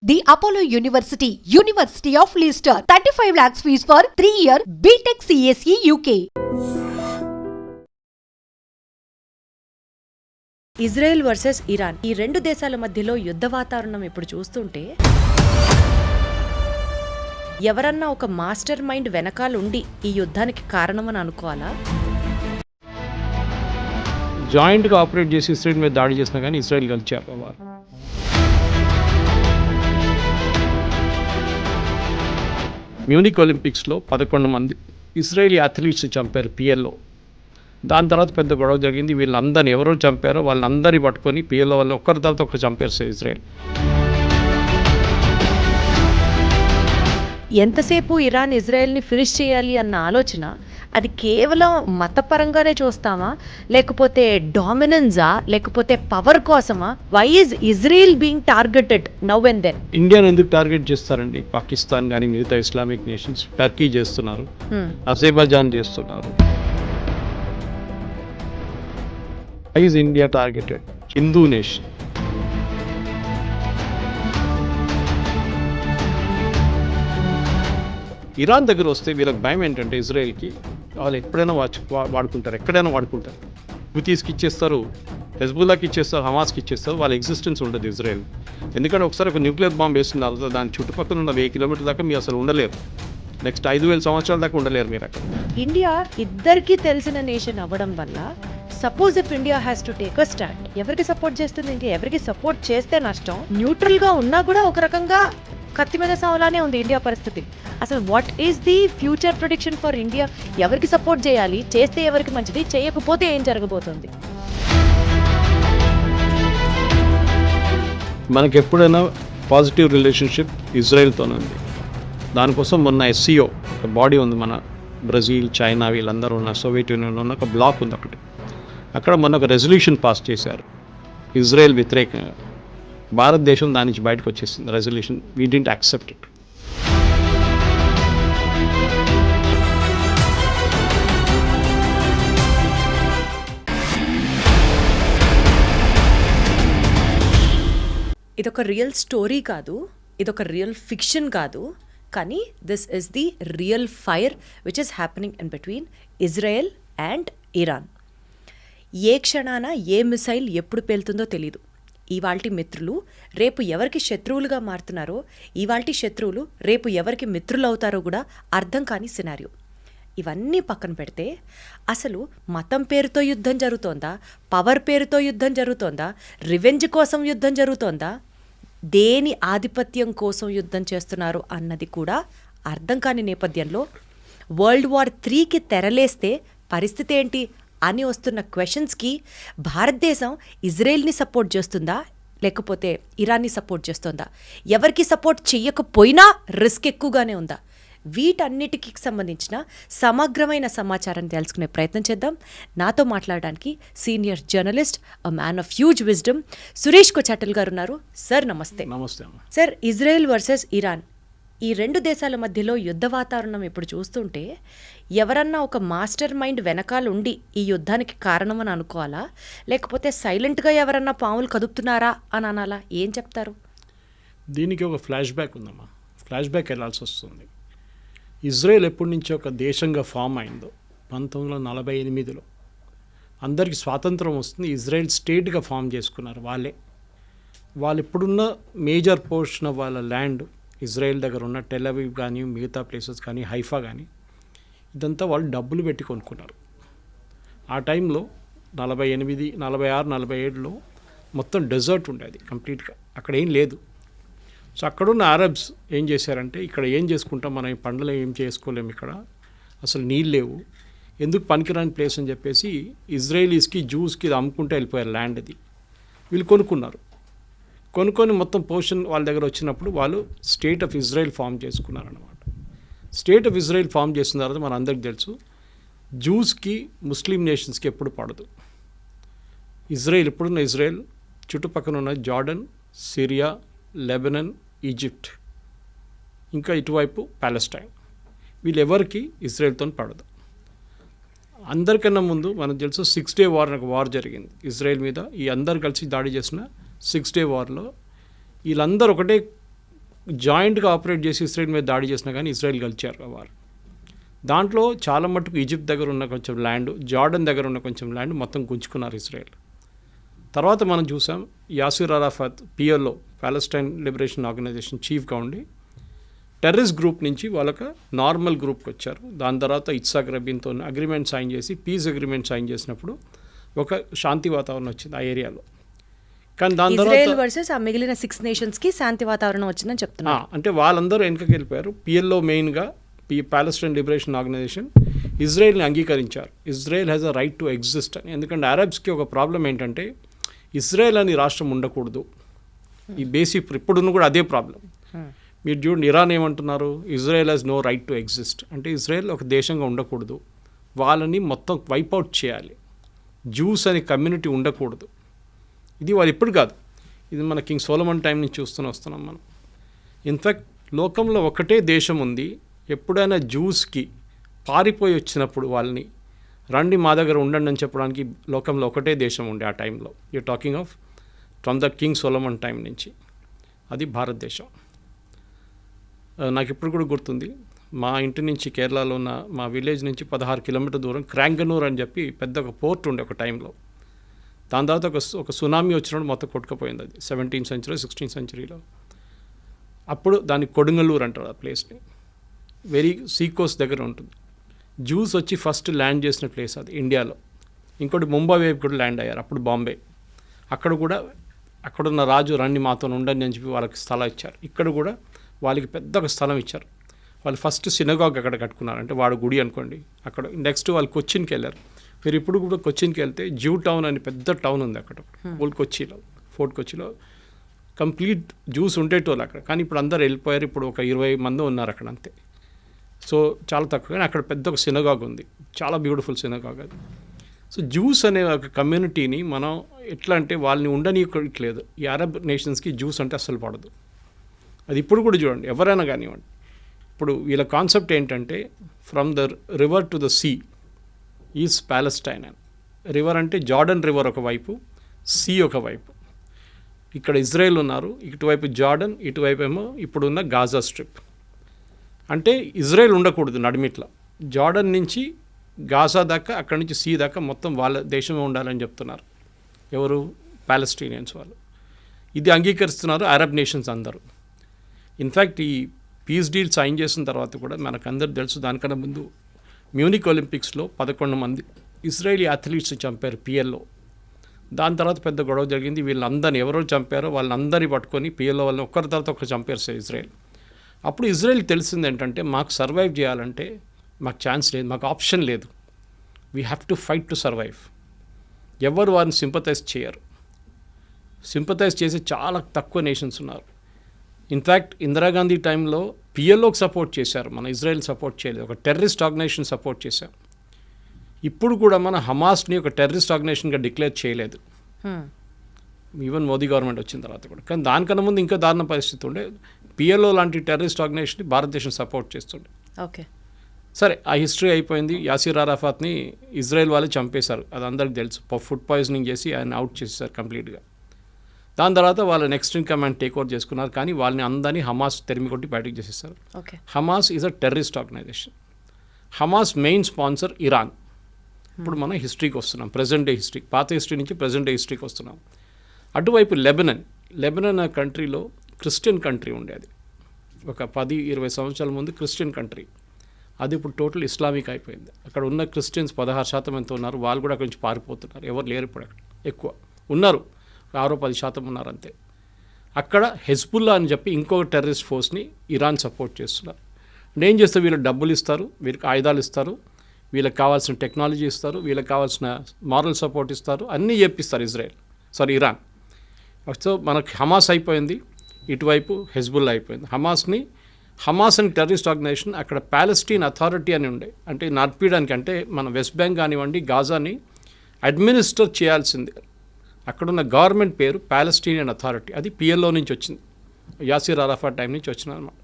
The Apollo University, University of Leicester, 35 lakhs fees for 3-year BTech CSE UK. Israel versus Iran, ఈ రెండు దేశాల మధ్యలో యుద్ధ వాతావరణం ఇప్పుడు చూస్తుంటే ఎవరన్నా ఒక మాస్టర్ మైండ్ వెనకాల ఉండి ఈ యుద్ధానికి కారణమని అనుకోవాలా? జాయింట్గా ఆపరేట్ చేసి ఇస్రాయల్ మీద దాడి చేసినా కానీ ఇస్రాయల్ గెలిచారు. మ్యూనిక్ ఒలింపిక్స్లో 11 మంది ఇజ్రాయేలీ అథ్లీట్స్ చంపారు పిఎల్లో. దాని తర్వాత పెద్ద గొడవ జరిగింది. వీళ్ళందరినీ ఎవరో చంపారో వాళ్ళందరినీ పట్టుకొని పిఎల్లో వాళ్ళు ఒక్కరి తర్వాత ఒకరు చంపారు ఇజ్రాయెల్. ఎంతసేపు ఇరాన్ ఇజ్రాయెల్ని ఫినిష్ చేయాలి అన్న ఆలోచన అది కేవలం మతపరంగానే చూస్తామా, లేకపోతే డామినెన్సా, లేకపోతే పవర్ కోసమా? Why is Israel being targeted now and then? ఇండియాని ఎందుకు టార్గెట్ చేస్తారండి? పాకిస్తాన్ కానీ మిగతా ఇస్లామిక్ నేషన్స్, టర్కీ చేస్తున్నారు, అజర్బైజాన్ చేస్తున్నారు. Why is India targeted? Hindu nation. Iran దగ్గర వస్తే వీళ్ళకి భయం ఏంటంటే ఇజ్రాయెల్కి వాళ్ళు ఎప్పుడైనా వాడుకుంటారు, ఎక్కడైనా వాడుకుంటారు. హూతీస్కి ఇచ్చేస్తారు, హెజ్బుల్లాకి ఇచ్చేస్తారు, హమాస్కి ఇచ్చేస్తారు. వాళ్ళ ఎగ్జిస్టెన్స్ ఉండదు ఇజ్రాయెల్. ఎందుకంటే ఒకసారి ఒక న్యూక్లియర్ బాంబ్ వేస్తున్నారు, దాని చుట్టుపక్కల ఉన్న 1000 కిలోమీటర్ల దాకా మీరు అసలు ఉండలేరు. నెక్స్ట్ 5000 సంవత్సరాల దాకా ఉండలేరు మీరు అక్కడ. ఇండియా ఇద్దరికి తెలిసిన నేషన్ అవ్వడం వల్ల suppose if India has to take a stand, ఎవరికి సపోర్ట్ చేస్తుంది? ఇండియా ఎవరికి సపోర్ట్ చేస్తే నష్టం? న్యూట్రల్గా ఉన్నా కూడా ఒక రకంగా కత్తి మీద సావలానే ఉంది ఇండియా పరిస్థితి. అసలు what is the future prediction for India? ఎవరికి సపోర్ట్ చేయాలి? చేస్తే ఎవరికి మంచిది? చేయకపోతే ఏం జరగబోతుంది? మనకి ఎప్పుడైనా పాజిటివ్ రిలేషన్షిప్ ఇజ్రాయెల్తోనే ఉంది. దానికోసం మొన్న SCO ఒక బాడీ ఉంది, మన బ్రెజిల్, చైనా వీళ్ళందరూ ఉన్న సోవియట్ యూనియన్ ఉన్న ఒక బ్లాక్ ఉంది ఒకటి. అక్కడ మొన్న ఒక రెజల్యూషన్ పాస్ చేశారు ఇజ్రాయెల్ వ్యతిరేకంగా. భారతదేశం దాని నుంచి బయటకు వచ్చేసింది resolution. We didn't accept it. ఇదొక రియల్ స్టోరీ కాదు, ఇదొక రియల్ ఫిక్షన్ కాదు, కానీ this is the real fire which is happening in between Israel and Iran. ఏ క్షణాన ఏ మిసైల్ ఎప్పుడు పేలుతుందో తెలీదు. ఇవాల్టి మిత్రులు రేపు ఎవరికి శత్రువులుగా మారుతున్నారో, ఇవాల్టి శత్రువులు రేపు ఎవరికి మిత్రులు అవుతారో కూడా అర్థం కాని సినారియో. ఇవన్నీ పక్కన పెడితే అసలు మతం పేరుతో యుద్ధం జరుగుతోందా, పవర్ పేరుతో యుద్ధం జరుగుతోందా, రివెంజ్ కోసం యుద్ధం జరుగుతోందా, దేని ఆధిపత్యం కోసం యుద్ధం చేస్తున్నారు అన్నది కూడా అర్థం కాని నేపథ్యంలో World War IIIకి తెరలేస్తే పరిస్థితి ఏంటి అని వస్తున్న క్వశ్చన్స్కి భారతదేశం ఇజ్రాయెల్ని సపోర్ట్ చేస్తుందా, లేకపోతే ఇరాన్ని సపోర్ట్ చేస్తుందా? ఎవరికి సపోర్ట్ చేయకపోయినా రిస్క్ ఎక్కువగానే ఉందా? వీటన్నిటికి సంబంధించిన సమగ్రమైన సమాచారాన్ని తెలుసుకునే ప్రయత్నం చేద్దాం. నాతో మాట్లాడడానికి senior journalist, a man of huge wisdom, Suresh Kochattil garu ఉన్నారు. సార్ నమస్తే. నమస్తే. సార్, ఇజ్రాయెల్ వర్సెస్ ఇరాన్, ఈ రెండు దేశాల మధ్యలో యుద్ధ వాతావరణం ఇప్పుడు చూస్తుంటే ఎవరన్నా ఒక మాస్టర్ మైండ్ వెనకాల ఉండి ఈ యుద్ధానికి కారణమని అనుకోవాలా, లేకపోతే సైలెంట్గా ఎవరన్నా పాములు కదుపుతున్నారా అని అనాలా? ఏం చెప్తారు? దీనికి ఒక ఫ్లాష్ బ్యాక్ ఉందమ్మా. ఫ్లాష్ బ్యాక్ వెళ్ళాల్సి వస్తుంది. ఇజ్రాయెల్ ఎప్పటి నుంచి ఒక దేశంగా ఫామ్ అయిందో 1948లో అందరికీ స్వాతంత్రం వస్తుంది. ఇజ్రాయెల్ స్టేట్గా ఫామ్ చేసుకున్నారు వాళ్ళు ఇప్పుడున్న మేజర్ పోర్షన్ ఆఫ్ వాళ్ళ ల్యాండ్, ఇజ్రాయెల్ దగ్గర ఉన్న టెల్ అవీవ్ కానీ మిగతా ప్లేసెస్ కానీ హైఫా కానీ, ఇదంతా వాళ్ళు డబ్బులు పెట్టి కొనుక్కున్నారు. ఆ టైంలో 48, 46, 47లో మొత్తం డెజర్ట్ ఉండేది కంప్లీట్గా, అక్కడ ఏం లేదు. సో అక్కడున్న అరబ్స్ ఏం చేశారంటే, ఇక్కడ ఏం చేసుకుంటాం మనం, ఈ పంటలు ఏం చేసుకోలేము, ఇక్కడ అసలు నీళ్ళు లేవు, ఎందుకు పనికిరాని ప్లేస్ అని చెప్పేసి ఇజ్రాయలీస్కి, జూస్కి ఇది అమ్ముకుంటే వెళ్ళిపోయారు ల్యాండ్. అది వీళ్ళు కొనుక్కొని మొత్తం పోర్షన్ వాళ్ళ దగ్గర వచ్చినప్పుడు వాళ్ళు స్టేట్ ఆఫ్ ఇజ్రాయెల్ ఫామ్ చేసుకున్నారన్నమాట. స్టేట్ ఆఫ్ ఇజ్రాయెల్ ఫామ్ చేసిన తర్వాత మన అందరికి తెలుసు, జూస్కి ముస్లిం నేషన్స్కి ఎప్పుడు పడదు. ఇప్పుడున్న ఇజ్రాయెల్ చుట్టుపక్కల ఉన్న జార్డన్, సిరియా, లెబనన్, ఈజిప్ట్, ఇంకా ఇటువైపు ప్యాలెస్టైన్, వీళ్ళెవరికి ఇజ్రాయెల్తో పడదు. అందరికన్నా ముందు మనకు తెలుసు 6 Day వార్ అని ఒక వార్ జరిగింది ఇజ్రాయెల్ మీద. ఈ అందరు కలిసి దాడి చేసిన 6 Day వార్లో వీళ్ళందరూ ఒకటే జాయింట్గా ఆపరేట్ చేసి ఇజ్రాయెల్ మీద దాడి చేసినా కానీ ఇజ్రాయెల్ గెలిచారు వారు. దాంట్లో చాలా మటుకు ఈజిప్ట్ దగ్గర ఉన్న కొంచెం ల్యాండ్, జార్డన్ దగ్గర ఉన్న కొంచెం ల్యాండ్ మొత్తం గుంజుకున్నారు ఇజ్రాయెల్. తర్వాత మనం చూసాం Yasser Arafat PLO, Palestine Liberation Organization చీఫ్గా ఉండి టెర్రరిస్ట్ గ్రూప్ నుంచి వాళ్ళకి నార్మల్ గ్రూప్కి వచ్చారు. దాని తర్వాత ఇత్సాక్ రబీన్తో అగ్రిమెంట్ సైన్ చేసి పీస్ అగ్రిమెంట్ సైన్ చేసినప్పుడు ఒక శాంతి వాతావరణం వచ్చింది ఆ ఏరియాలో. కానీ దాని ఇజ్రాయెల్ తర్వాత వర్సెస్ ఆ మిగిలిన 6 నేషన్స్కి శాంతి వాతావరణం వచ్చిందని చెప్తున్నారు. అంటే వాళ్ళందరూ వెనకకి వెళ్ళిపోయారు. పిఎల్ఓ మెయిన్గా ప్యాలెస్టైన్ లిబరేషన్ ఆర్గనైజేషన్ ఇజ్రాయెల్ని అంగీకరించారు. Israel has a right to exist అని. ఎందుకంటే అరబ్స్కి ఒక ప్రాబ్లం ఏంటంటే ఇజ్రాయెల్ అని రాష్ట్రం ఉండకూడదు. ఈ బేసిక్ ఇప్పుడున్న కూడా అదే ప్రాబ్లం. మీరు చూడండి, ఇరాన్ ఏమంటున్నారు, Israel has no right to exist. అంటే ఇజ్రాయెల్ ఒక దేశంగా ఉండకూడదు, వాళ్ళని మొత్తం వైపౌట్ చేయాలి, జ్యూస్ అనే కమ్యూనిటీ ఉండకూడదు. ఇది వాళ్ళు ఇప్పుడు కాదు, ఇది మన కింగ్ సోలమన్ టైం నుంచి వస్తున్నాం మనం. ఇన్ఫ్యాక్ట్ లోకంలో ఒకటే దేశం ఉంది, ఎప్పుడైనా జ్యూస్కి పారిపోయి వచ్చినప్పుడు వాళ్ళని రండి మా దగ్గర ఉండండి అని చెప్పడానికి లోకంలో ఒకటే దేశం ఉండే ఆ టైంలో. You talking of from the king Solomon time నుంచి, అది భారతదేశం. నాకు ఇప్పుడు కూడా గుర్తుంది, మా ఇంటి నుంచి కేరళలో ఉన్న మా విలేజ్ నుంచి 16 కిలోమీటర్ దూరం క్రాంగనూర్ అని చెప్పి పెద్ద ఒక పోర్ట్ ఉండే ఒక టైంలో. దాని తర్వాత ఒక సునామీ వచ్చినప్పుడు మొత్తం కొట్టుకుపోయింది. అది 17th century 16th centuryలో. అప్పుడు దాన్ని కొడుంగలూరు అంటారు ఆ ప్లేస్ని. వెరీ సీకోస్ట్ దగ్గర ఉంటుంది. జ్యూస్ వచ్చి ఫస్ట్ ల్యాండ్ చేసిన ప్లేస్ అది ఇండియాలో. ఇంకోటి ముంబై వైపు కూడా ల్యాండ్ అయ్యారు, అప్పుడు బాంబే. అక్కడ కూడా అక్కడున్న రాజు రండి మాతో ఉండండి అని చెప్పి వాళ్ళకి స్థలం ఇచ్చారు. ఇక్కడ కూడా వాళ్ళకి పెద్ద ఒక స్థలం ఇచ్చారు. వాళ్ళు ఫస్ట్ సినగాగ్ అక్కడ కట్టుకున్నారు, అంటే వాడు గుడి అనుకోండి. అక్కడ నెక్స్ట్ వాళ్ళు కొచ్చిన్కి వెళ్ళారు. మీరు ఇప్పుడు కూడా కొచ్చిన్కి వెళ్తే జ్యూ టౌన్ అని పెద్ద టౌన్ ఉంది అక్కడ ఓల్డ్ కొచ్చిలో, ఫోర్ట్ కొచ్చిలో. కంప్లీట్ జ్యూస్ ఉండేటోళ్ళు అక్కడ, కానీ ఇప్పుడు అందరు వెళ్ళిపోయారు. ఇప్పుడు ఒక 20 మంది ఉన్నారు అక్కడ అంతే. సో చాలా తక్కువ, కానీ అక్కడ పెద్ద ఒక సినగాగ్ ఉంది, చాలా బ్యూటిఫుల్ సినగాగ్ అది. సో జ్యూస్ అనే ఒక కమ్యూనిటీని మనం ఎట్లా అంటే వాళ్ళని ఉండనీయట్లేదు. ఈ అరబ్ నేషన్స్కి జ్యూస్ అంటే అస్సలు పడదు. అది ఇప్పుడు కూడా చూడండి, ఎవరైనా కానివ్వండి. ఇప్పుడు వీళ్ళ కాన్సెప్ట్ ఏంటంటే from the river to the sea is Palestine అని. రివర్ అంటే జార్డన్ రివర్ ఒకవైపు, సీ ఒకవైపు. ఇక్కడ ఇజ్రాయెల్ ఉన్నారు, ఇటువైపు జార్డన్, ఇటువైపు ఏమో ఇప్పుడున్న గాజా స్ట్రిప్. అంటే ఇజ్రాయెల్ ఉండకూడదు నడిమిట్ల, జార్డన్ నుంచి గాజా దాకా, అక్కడి నుంచి సీ దాకా మొత్తం వాళ్ళ దేశమే ఉండాలని చెప్తున్నారు. ఎవరు? ప్యాలెస్టీనియన్స్ వాళ్ళు. ఇది అంగీకరిస్తున్నారు అరబ్ నేషన్స్ అందరూ. ఇన్ఫ్యాక్ట్ ఈ పీస్ డీల్ సైన్ చేసిన తర్వాత కూడా మనకు అందరు తెలుసు, దానికన్నా ముందు మ్యూనిక్ ఒలింపిక్స్లో 11 మంది ఇజ్రాయేలీ అథ్లీట్స్ చంపారు పిఎల్లో. దాని తర్వాత పెద్ద గొడవ జరిగింది. వీళ్ళందరినీ ఎవరో చంపారో వాళ్ళందరినీ పట్టుకొని పిఎల్లో వాళ్ళని ఒక్కరి తర్వాత ఒకరు చంపారు సార్ ఇజ్రాయెల్. అప్పుడు ఇజ్రాయెల్ తెలిసింది ఏంటంటే మాకు సర్వైవ్ చేయాలంటే మాకు ఛాన్స్ లేదు, మాకు ఆప్షన్ లేదు, we have to fight to survive. ఎవరు వారిని సింపథైజ్ చేయరు. సింపథైజ్ చేసే చాలా తక్కువ నేషన్స్ ఉన్నారు. ఇన్ఫ్యాక్ట్ ఇందిరాగాంధీ టైంలో పిఎల్ఓకి సపోర్ట్ చేశారు, మన ఇజ్రాయెల్ సపోర్ట్ చేయలేదు. ఒక టెర్రరిస్ట్ ఆర్గనైజేషన్ సపోర్ట్ చేశాం. ఇప్పుడు కూడా మన హమాస్ని ఒక టెర్రరిస్ట్ ఆర్గనైజేషన్గా డిక్లేర్ చేయలేదు, ఈవెన్ మోదీ గవర్నమెంట్ వచ్చిన తర్వాత కూడా. కానీ దానికన్నా ముందు ఇంకా దారుణ పరిస్థితి ఉండే. పిఎల్ఓ లాంటి టెర్రరిస్ట్ ఆర్గనైజేషన్ని భారతదేశం సపోర్ట్ చేస్తుండే. ఓకే, సరే ఆ హిస్టరీ అయిపోయింది. యాసిర్ అరాఫాత్ని ఇజ్రాయెల్ వాళ్ళు చంపేశారు, అది అందరికి తెలుసు. ఫుడ్ పాయిజనింగ్ చేసి ఆయన అవుట్ చేసేసారు కంప్లీట్గా. దాని తర్వాత వాళ్ళు next in command take over చేసుకున్నారు, కానీ వాళ్ళని అందరినీ హమాస్ తెరిమి కొట్టి బయటకు చేసేస్తారు. Okay, Hamas is a terrorist organization. Hamas main sponsor Iran. ఇప్పుడు మనం హిస్టరీకి వస్తున్నాం, ప్రజెంట్ డే హిస్టరీ, పాత హిస్టరీ నుంచి ప్రజెంట్ డే హిస్టరీకి వస్తున్నాం. అటువైపు లెబనన్ కంట్రీలో క్రిస్టియన్ కంట్రీ ఉండేది. ఒక 10-20 సంవత్సరాల ముందు క్రిస్టియన్ కంట్రీ, అది ఇప్పుడు టోటల్ ఇస్లామిక్ అయిపోయింది. అక్కడ ఉన్న క్రిస్టియన్స్ 16% ఎంత ఉన్నారు, వాళ్ళు కూడా అక్కడి నుంచి పారిపోతున్నారు. ఎవరు లేరు ఇప్పుడు అక్కడ, ఎక్కువ ఉన్నారు 6-10% ఉన్నారు అంతే. అక్కడ హెజ్బుల్లా అని చెప్పి ఇంకొక టెర్రరిస్ట్ ఫోర్స్ని ఇరాన్ సపోర్ట్ చేస్తున్నారు. అంటే ఏం చేస్తారు, వీళ్ళకి డబ్బులు ఇస్తారు, వీళ్ళకి ఆయుధాలు ఇస్తారు, వీళ్ళకి కావాల్సిన టెక్నాలజీ ఇస్తారు, వీళ్ళకి కావాల్సిన మారల్ సపోర్ట్ ఇస్తారు, అన్నీ చెప్పిస్తారు ఇరాన్. సో మనకి హమాస్ అయిపోయింది, ఇటువైపు హెజ్బుల్లా అయిపోయింది. హమాస్ అని టెర్రరిస్ట్ ఆర్గనైజేషన్ అక్కడ ప్యాలెస్టీన్ అథారిటీ అని ఉండే, అంటే నడిపించడానికి, అంటే మన వెస్ట్ బ్యాంక్ కానివ్వండి గాజాని అడ్మినిస్టర్ చేయాల్సింది. అక్కడున్న గవర్నమెంట్ పేరు ప్యాలెస్టీనియన్ అథారిటీ, అది పిఎల్ఓ నుంచి వచ్చింది, యాసిర్ అరాఫాత్ టైం నుంచి వచ్చింది అనమాట.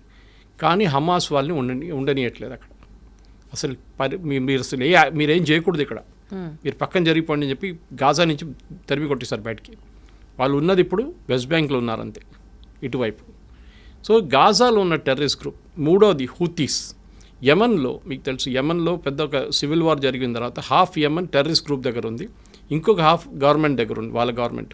కానీ హమాస్ వాళ్ళని ఉండనియట్లేదు అక్కడ అసలు. మీరు అసలు మీరేం చేయకూడదు ఇక్కడ, మీరు పక్కన జరిగిపోండి అని చెప్పి గాజా నుంచి తరిమి కొట్టేశారు బయటికి. వాళ్ళు ఉన్నది ఇప్పుడు వెస్ట్ బ్యాంక్లో ఉన్నారంతే ఇటువైపు. సో గాజాలో ఉన్న టెర్రరిస్ట్ గ్రూప్. మూడోది హూతీస్. యమన్లో మీకు తెలుసు, యమన్లో పెద్ద ఒక సివిల్ వార్ జరిగిన తర్వాత హాఫ్ యమన్ టెర్రరిస్ట్ గ్రూప్ దగ్గర ఉంది, ఇంకొక హాఫ్ గవర్నమెంట్ దగ్గర ఉంది, వాళ్ళ గవర్నమెంట్.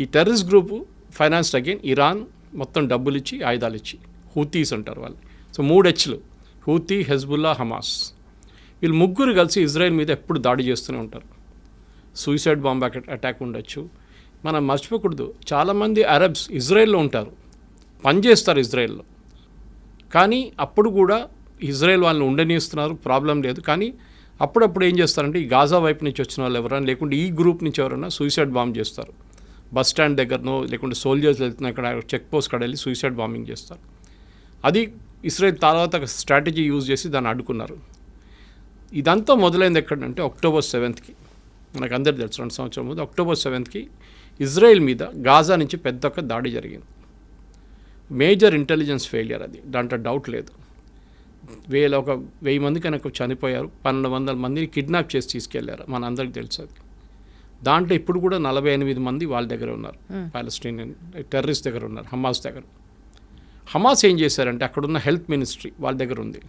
ఈ terrorist group financed again Iran, మొత్తం డబ్బులు ఇచ్చి ఆయుధాలు ఇచ్చి. హూతీస్ అంటారు వాళ్ళు. సో 3 Hలు, హూతీ, హెజ్బుల్లా, హమాస్. వీళ్ళు ముగ్గురు కలిసి ఇజ్రాయెల్ మీద ఎప్పుడు దాడి చేస్తూనే ఉంటారు. సూసైడ్ బాంబ్ అటాక్ ఉండొచ్చు. మనం మర్చిపోకూడదు, చాలామంది అరబ్స్ ఇజ్రాయెల్లో ఉంటారు, పనిచేస్తారు ఇజ్రాయెల్లో, కానీ అప్పుడు కూడా ఇజ్రాయెల్ వాళ్ళని ఉండనిస్తున్నారు, ప్రాబ్లం లేదు. కానీ అప్పుడప్పుడు ఏం చేస్తారంటే ఈ గాజా వైపు నుంచి వచ్చిన వాళ్ళు ఎవరైనా, లేకుంటే ఈ గ్రూప్ నుంచి ఎవరైనా సూసైడ్ బాంబ్ చేస్తారు. బస్ స్టాండ్ దగ్గరనో లేకుంటే సోల్జర్స్ వెళ్తున్న ఇక్కడ చెక్ పోస్ట్ కాడ వెళ్ళి సూసైడ్ బాంబింగ్ చేస్తారు. అది ఇజ్రాయెల్ తర్వాత స్ట్రాటజీ యూజ్ చేసి దాన్ని అడ్డుకున్నారు. ఇదంతా మొదలైంది ఎక్కడంటే October 7th. మనకు అందరికీ తెలుసు, 2 సంవత్సరాల ముందు October 7th ఇజ్రాయెల్ మీద గాజా నుంచి పెద్ద ఒక దాడి జరిగింది. మేజర్ ఇంటెలిజెన్స్ ఫెయిలియర్ అది, దాంట్లో డౌట్ లేదు. 1000 మంది కనుక చనిపోయారు, 1200 మందిని కిడ్నాప్ చేసి తీసుకెళ్లారు, మన అందరికీ తెలుసు అది. దాంట్లో ఇప్పుడు కూడా 48 మంది వాళ్ళ దగ్గర ఉన్నారు, పాలస్టీనియన్ టెర్రరిస్ట్ దగ్గర ఉన్నారు, హమాస్ దగ్గర. హమాస్ ఏం చేశారంటే అక్కడున్న హెల్త్ మినిస్ట్రీ వాళ్ళ దగ్గర ఉంది,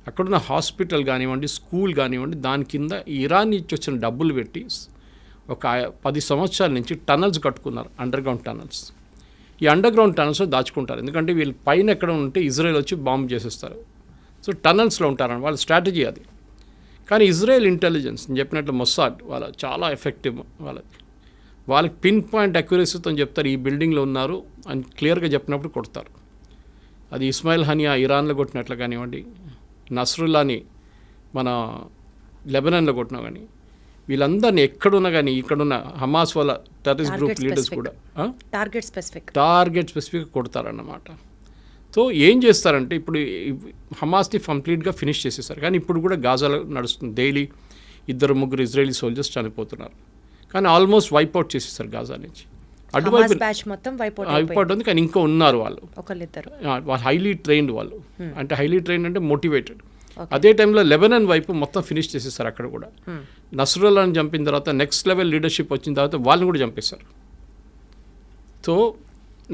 అక్కడున్న హాస్పిటల్ కానివ్వండి, స్కూల్ కానివ్వండి, దాని కింద ఇరాన్ నుంచి వచ్చిన డబ్బులు పెట్టి ఒక 10 సంవత్సరాల నుంచి టనల్స్ కట్టుకున్నారు, అండర్గ్రౌండ్ టనల్స్. ఈ అండర్గ్రౌండ్ టనల్స్లో దాచుకుంటారు, ఎందుకంటే వీళ్ళు పైన ఎక్కడ ఉంటే ఇజ్రాయెల్ వచ్చి బాంబు చేసేస్తారు. సో టనల్స్లో ఉంటారని వాళ్ళ స్ట్రాటజీ అది. కానీ ఇజ్రాయెల్ ఇంటెలిజెన్స్ నేను చెప్పినట్లు మొస్సాడ్ వాళ్ళ చాలా ఎఫెక్టివ్, వాళ్ళకి పిన్ పాయింట్ అక్యురసీతో చెప్తారు ఈ బిల్డింగ్లో ఉన్నారు అని క్లియర్గా చెప్పినప్పుడు కొడతారు. అది ఇస్మాయిల్ హనియా ఇరాన్లో కొట్టినట్లు కానివ్వండి, నస్రుల్లాని మన లెబనాన్లో కొట్టినా కానీ, వీళ్ళందరినీ ఎక్కడున్నా కానీ ఇక్కడున్న హమాస్ వాళ్ళ టెర్రరిస్ట్ గ్రూప్ లీడర్స్ కూడా టార్గెట్ స్పెసిఫిక్ కొడతారన్నమాట. సో ఏం చేస్తారంటే ఇప్పుడు హమాస్ని కంప్లీట్గా ఫినిష్ చేసేసారు, కానీ ఇప్పుడు కూడా గాజాలో నడుస్తుంది. డైలీ 2-3 ఇజ్రాయలీ సోల్జర్స్ చనిపోతున్నారు, కానీ ఆల్మోస్ట్ వైప్అవుట్ చేసేసారు గాజా నుంచి. అటువైపు వైప్అవుట్ ఉంది, కానీ ఇంకా ఉన్నారు వాళ్ళు హైలీ ట్రైన్డ్ వాళ్ళు. అంటే హైలీ ట్రైన్డ్ అంటే మోటివేటెడ్. అదే టైంలో లెబనాన్ వైపు మొత్తం ఫినిష్ చేసేసారు అక్కడ కూడా. నస్రుల్లాని చంపిన తర్వాత నెక్స్ట్ లెవెల్ లీడర్షిప్ వచ్చిన తర్వాత వాళ్ళని కూడా చంపేశారు. సో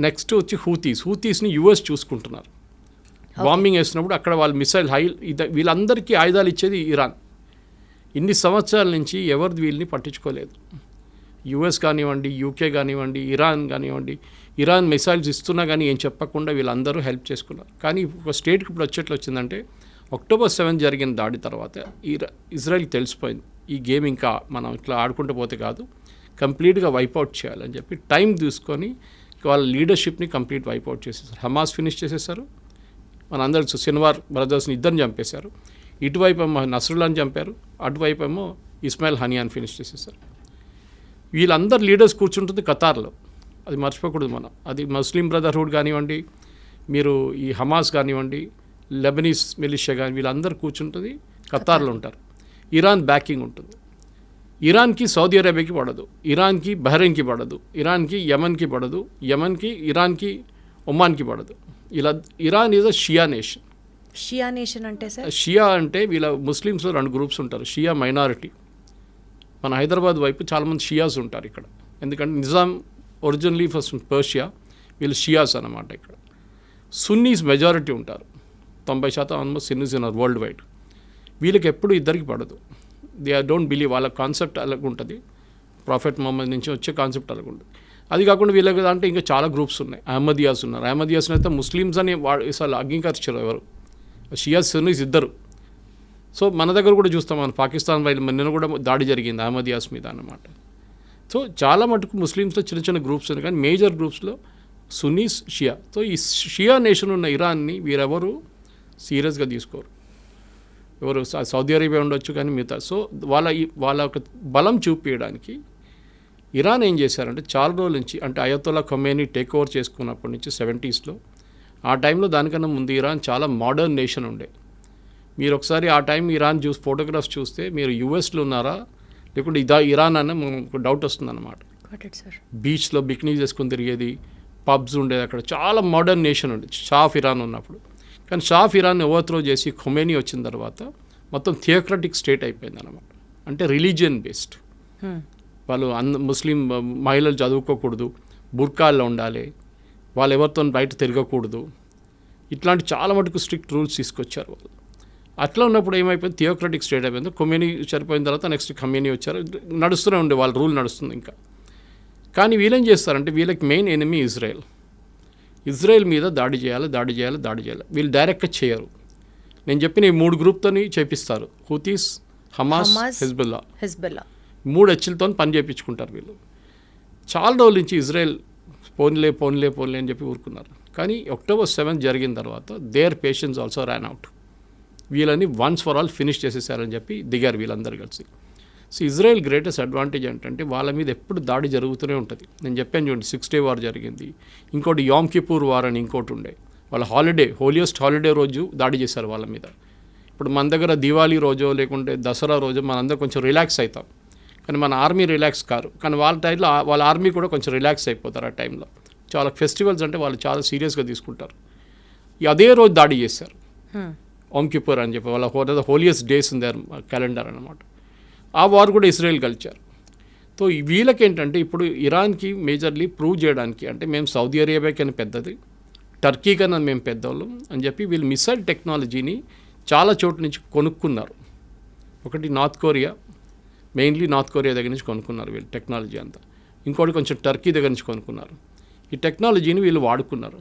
నెక్స్ట్ వచ్చి హూతీస్ని US చూసుకుంటున్నారు. బాంబింగ్ వేసినప్పుడు అక్కడ వాళ్ళు మిసైల్ వీళ్ళందరికీ ఆయుధాలు ఇచ్చేది ఇరాన్. ఇన్ని సంవత్సరాల నుంచి ఎవరు వీళ్ళని పట్టించుకోలేదు. US కానివ్వండి, UK కానివ్వండి, ఇరాన్ కానివ్వండి, ఇరాన్ మిసైల్స్ ఇస్తున్నా కానీ ఏం చెప్పకుండా వీళ్ళందరూ హెల్ప్ చేసుకున్నారు. కానీ ఒక స్టేట్కి ఇప్పుడు వచ్చేట్లు వచ్చిందంటే October 7 జరిగిన దాడి తర్వాత ఇజ్రాయెల్కి తెలిసిపోయింది ఈ గేమ్ ఇంకా మనం ఇట్లా ఆడుకుంటూ పోతే కాదు, కంప్లీట్గా వైప్అవుట్ చేయాలని చెప్పి టైం తీసుకొని వాళ్ళ లీడర్షిప్ని కంప్లీట్ వైప్అవుట్ చేసేసారు. హమాస్ ఫినిష్ చేసేసారు, మనందరూ సిన్వార్ బ్రదర్స్ని ఇద్దరిని చంపేశారు. ఇటువైపు ఏమో నస్రుల్లాని చంపారు, అటువైపు ఏమో ఇస్మాయిల్ హనియాని ఫినిష్ చేసేసారు. వీళ్ళందరు లీడర్స్ కూర్చుంటుంది ఖతార్లో, అది మర్చిపోకూడదు మనం. అది ముస్లిం బ్రదర్హుడ్ కానివ్వండి, మీరు ఈ హమాస్ కానివ్వండి, లెబనీస్ మిలిషియా కానీ, వీళ్ళందరూ కూర్చుంటుంది ఖతార్లో ఉంటారు. ఇరాన్ బ్యాకింగ్ ఉంటుంది. ఇరాన్కి సౌదీ అరేబియాకి పడదు, ఇరాన్కి బహ్రెయిన్కి పడదు, ఇరాన్కి యమన్కి పడదు, యమన్కి ఇరాన్కి ఒమాన్కి పడదు. ఇలా Iran is a Shia nation. Shia nation అంటే సార్, షియా అంటే వీళ్ళ ముస్లిమ్స్లో 2 గ్రూప్స్ ఉంటారు. షియా మైనారిటీ, మన హైదరాబాద్ వైపు చాలామంది షియాస్ ఉంటారు ఇక్కడ, ఎందుకంటే నిజాం ఒరిజినలీ ఫస్ట్ పర్షియా, వీళ్ళు షియాస్ అన్నమాట. ఇక్కడ సున్నీస్ మెజారిటీ ఉంటారు, 90% ఆల్మోస్ట్ సున్నీస్ ఉన్నారు వరల్డ్ వైడ్. వీళ్ళకి ఎప్పుడు ఇద్దరికి పడదు. దే డోంట్ బిలీవ్, వాళ్ళ కాన్సెప్ట్ అలాగ ఉంటుంది, ప్రాఫెట్ మొహమ్మద్ నుంచి వచ్చే కాన్సెప్ట్ అలాగ ఉంటుంది. అది కాకుండా వీళ్ళకి అంటే ఇంకా చాలా గ్రూప్స్ ఉన్నాయి. అహ్మదియాస్ ఉన్నారు, అహ్మదియాస్ని అయితే ముస్లిమ్స్ అని అసలు అంగీకరించారు ఎవరు, షియాస్ సున్నీస్ ఇద్దరు. సో మన దగ్గర కూడా చూస్తాం, మన పాకిస్తాన్ వైపు నిన్న కూడా దాడి జరిగింది అహ్మదియాస్ మీద అన్నమాట. సో చాలా మటుకు ముస్లిమ్స్లో చిన్న గ్రూప్స్ ఉన్నాయి, కానీ మేజర్ గ్రూప్స్లో సున్నీస్, షియా. సో ఈ షియా నేషన్ ఉన్న ఇరాన్ని వీరెవరు సీరియస్గా తీసుకోరు. ఎవరు సౌదీ అరేబియా ఉండొచ్చు కానీ మిగతా. సో వాళ్ళ ఒక బలం చూపించడానికి ఇరాన్ ఏం చేశారంటే చాలా రోజుల నుంచి, అంటే అయతొల్లా ఖొమేనీ టేక్ ఓవర్ చేసుకున్నప్పటి నుంచి 70s, ఆ టైంలో దానికన్నా ముందు ఇరాన్ చాలా మోడర్న్ నేషన్ ఉండే. మీరు ఒకసారి ఆ టైం ఇరాన్ ఫోటోగ్రాఫ్స్ చూస్తే మీరు యూఎస్లో ఉన్నారా లేకుంటే ఇరాన్ అన్న మనకు డౌట్ వస్తుందన్నమాట. బీచ్లో బికినీ చేసుకుని తిరిగేది, పబ్స్ ఉండేది, అక్కడ చాలా మోడర్న్ నేషన్ ఉండేది షా ఆఫ్ ఇరాన్ ఉన్నప్పుడు. కానీ షా ఆఫ్ ఇరాన్ ఓవర్త్రో చేసి ఖొమేనీ వచ్చిన తర్వాత మొత్తం థియోక్రటిక్ స్టేట్ అయిపోయింది అన్నమాట. అంటే రిలీజియన్ బేస్డ్. వాళ్ళు ముస్లిం మహిళలు చదువుకోకూడదు, బుర్కాల్లో ఉండాలి, వాళ్ళు ఎవరితో బయట తిరగకూడదు, ఇట్లాంటి చాలా మటుకు స్ట్రిక్ట్ రూల్స్ తీసుకొచ్చారు వాళ్ళు. అట్లా ఉన్నప్పుడు ఏమైపోయింది, థియోక్రటిక్ స్టేట్ అయిపోయింది. కొమ్యూని చనిపోయిన తర్వాత నెక్స్ట్ కమ్యూని వచ్చారు, నడుస్తూనే ఉండే వాళ్ళ రూల్ నడుస్తుంది ఇంకా. కానీ వీళ్ళేం చేస్తారంటే వీళ్ళకి మెయిన్ ఎనిమీ ఇజ్రాయెల్ మీద దాడి చేయాలి. వీళ్ళు డైరెక్ట్గా చేయరు. నేను చెప్పిన ఈ 3 గ్రూప్తోని చేపిస్తారు, హూతీస్, హమాస్, హెజ్బుల్లా 3 హెచ్లతో పని చేయించుకుంటారు వీళ్ళు. చాలా రోజుల నుంచి ఇజ్రాయెల్ పోన్లే అని చెప్పి ఊరుకున్నారు. కానీ October 7 జరిగిన తర్వాత their patience also ran out. వీళ్ళని వన్స్ ఫర్ ఆల్ ఫినిష్ చేసేసారని చెప్పి దిగారు వీళ్ళందరూ కలిసి. సో ఇజ్రాయెల్ గ్రేటెస్ట్ అడ్వాంటేజ్ ఏంటంటే వాళ్ళ మీద ఎప్పుడు దాడి జరుగుతూనే ఉంటుంది. నేను చెప్పాను చూడండి, 6 Day వార్ జరిగింది, ఇంకోటి యామ్ కిపూర్ వార్ అని ఇంకోటి ఉండే. వాళ్ళ హోలియెస్ట్ హాలిడే రోజు దాడి చేశారు వాళ్ళ మీద. ఇప్పుడు మన దగ్గర దివాళీ రోజో లేకుంటే దసరా రోజు మనందరం కొంచెం రిలాక్స్ అవుతాం, కానీ మన ఆర్మీ రిలాక్స్ కారు. కానీ వాళ్ళ టైంలో వాళ్ళ ఆర్మీ కూడా కొంచెం రిలాక్స్ అయిపోతారు ఆ టైంలో. చాలా ఫెస్టివల్స్ అంటే వాళ్ళు చాలా సీరియస్గా తీసుకుంటారు. అదే రోజు దాడి చేశారు, ఓమ్ కిపూర్ అని చెప్పి. వాళ్ళ holiest days in there calendar అనమాట. ఆ వార్ కూడా ఇజ్రాయెల్ గెలిచారు. సో వీళ్ళకేంటంటే ఇప్పుడు ఇరాన్కి మేజర్లీ ప్రూవ్ చేయడానికి, అంటే మేము సౌదీ అరేబియా కన్నా పెద్దది, టర్కీ కన్నా మేము పెద్దవాళ్ళం అని చెప్పి వీళ్ళు మిసైల్ టెక్నాలజీని చాలా చోట్ల నుంచి కొనుక్కున్నారు. ఒకటి మెయిన్లీ నార్త్ కొరియా దగ్గర నుంచి కొనుక్కున్నారు వీళ్ళు టెక్నాలజీ అంతా. ఇంకోటి కొంచెం టర్కీ దగ్గర నుంచి కొనుక్కున్నారు. ఈ టెక్నాలజీని వీళ్ళు వాడుకున్నారు.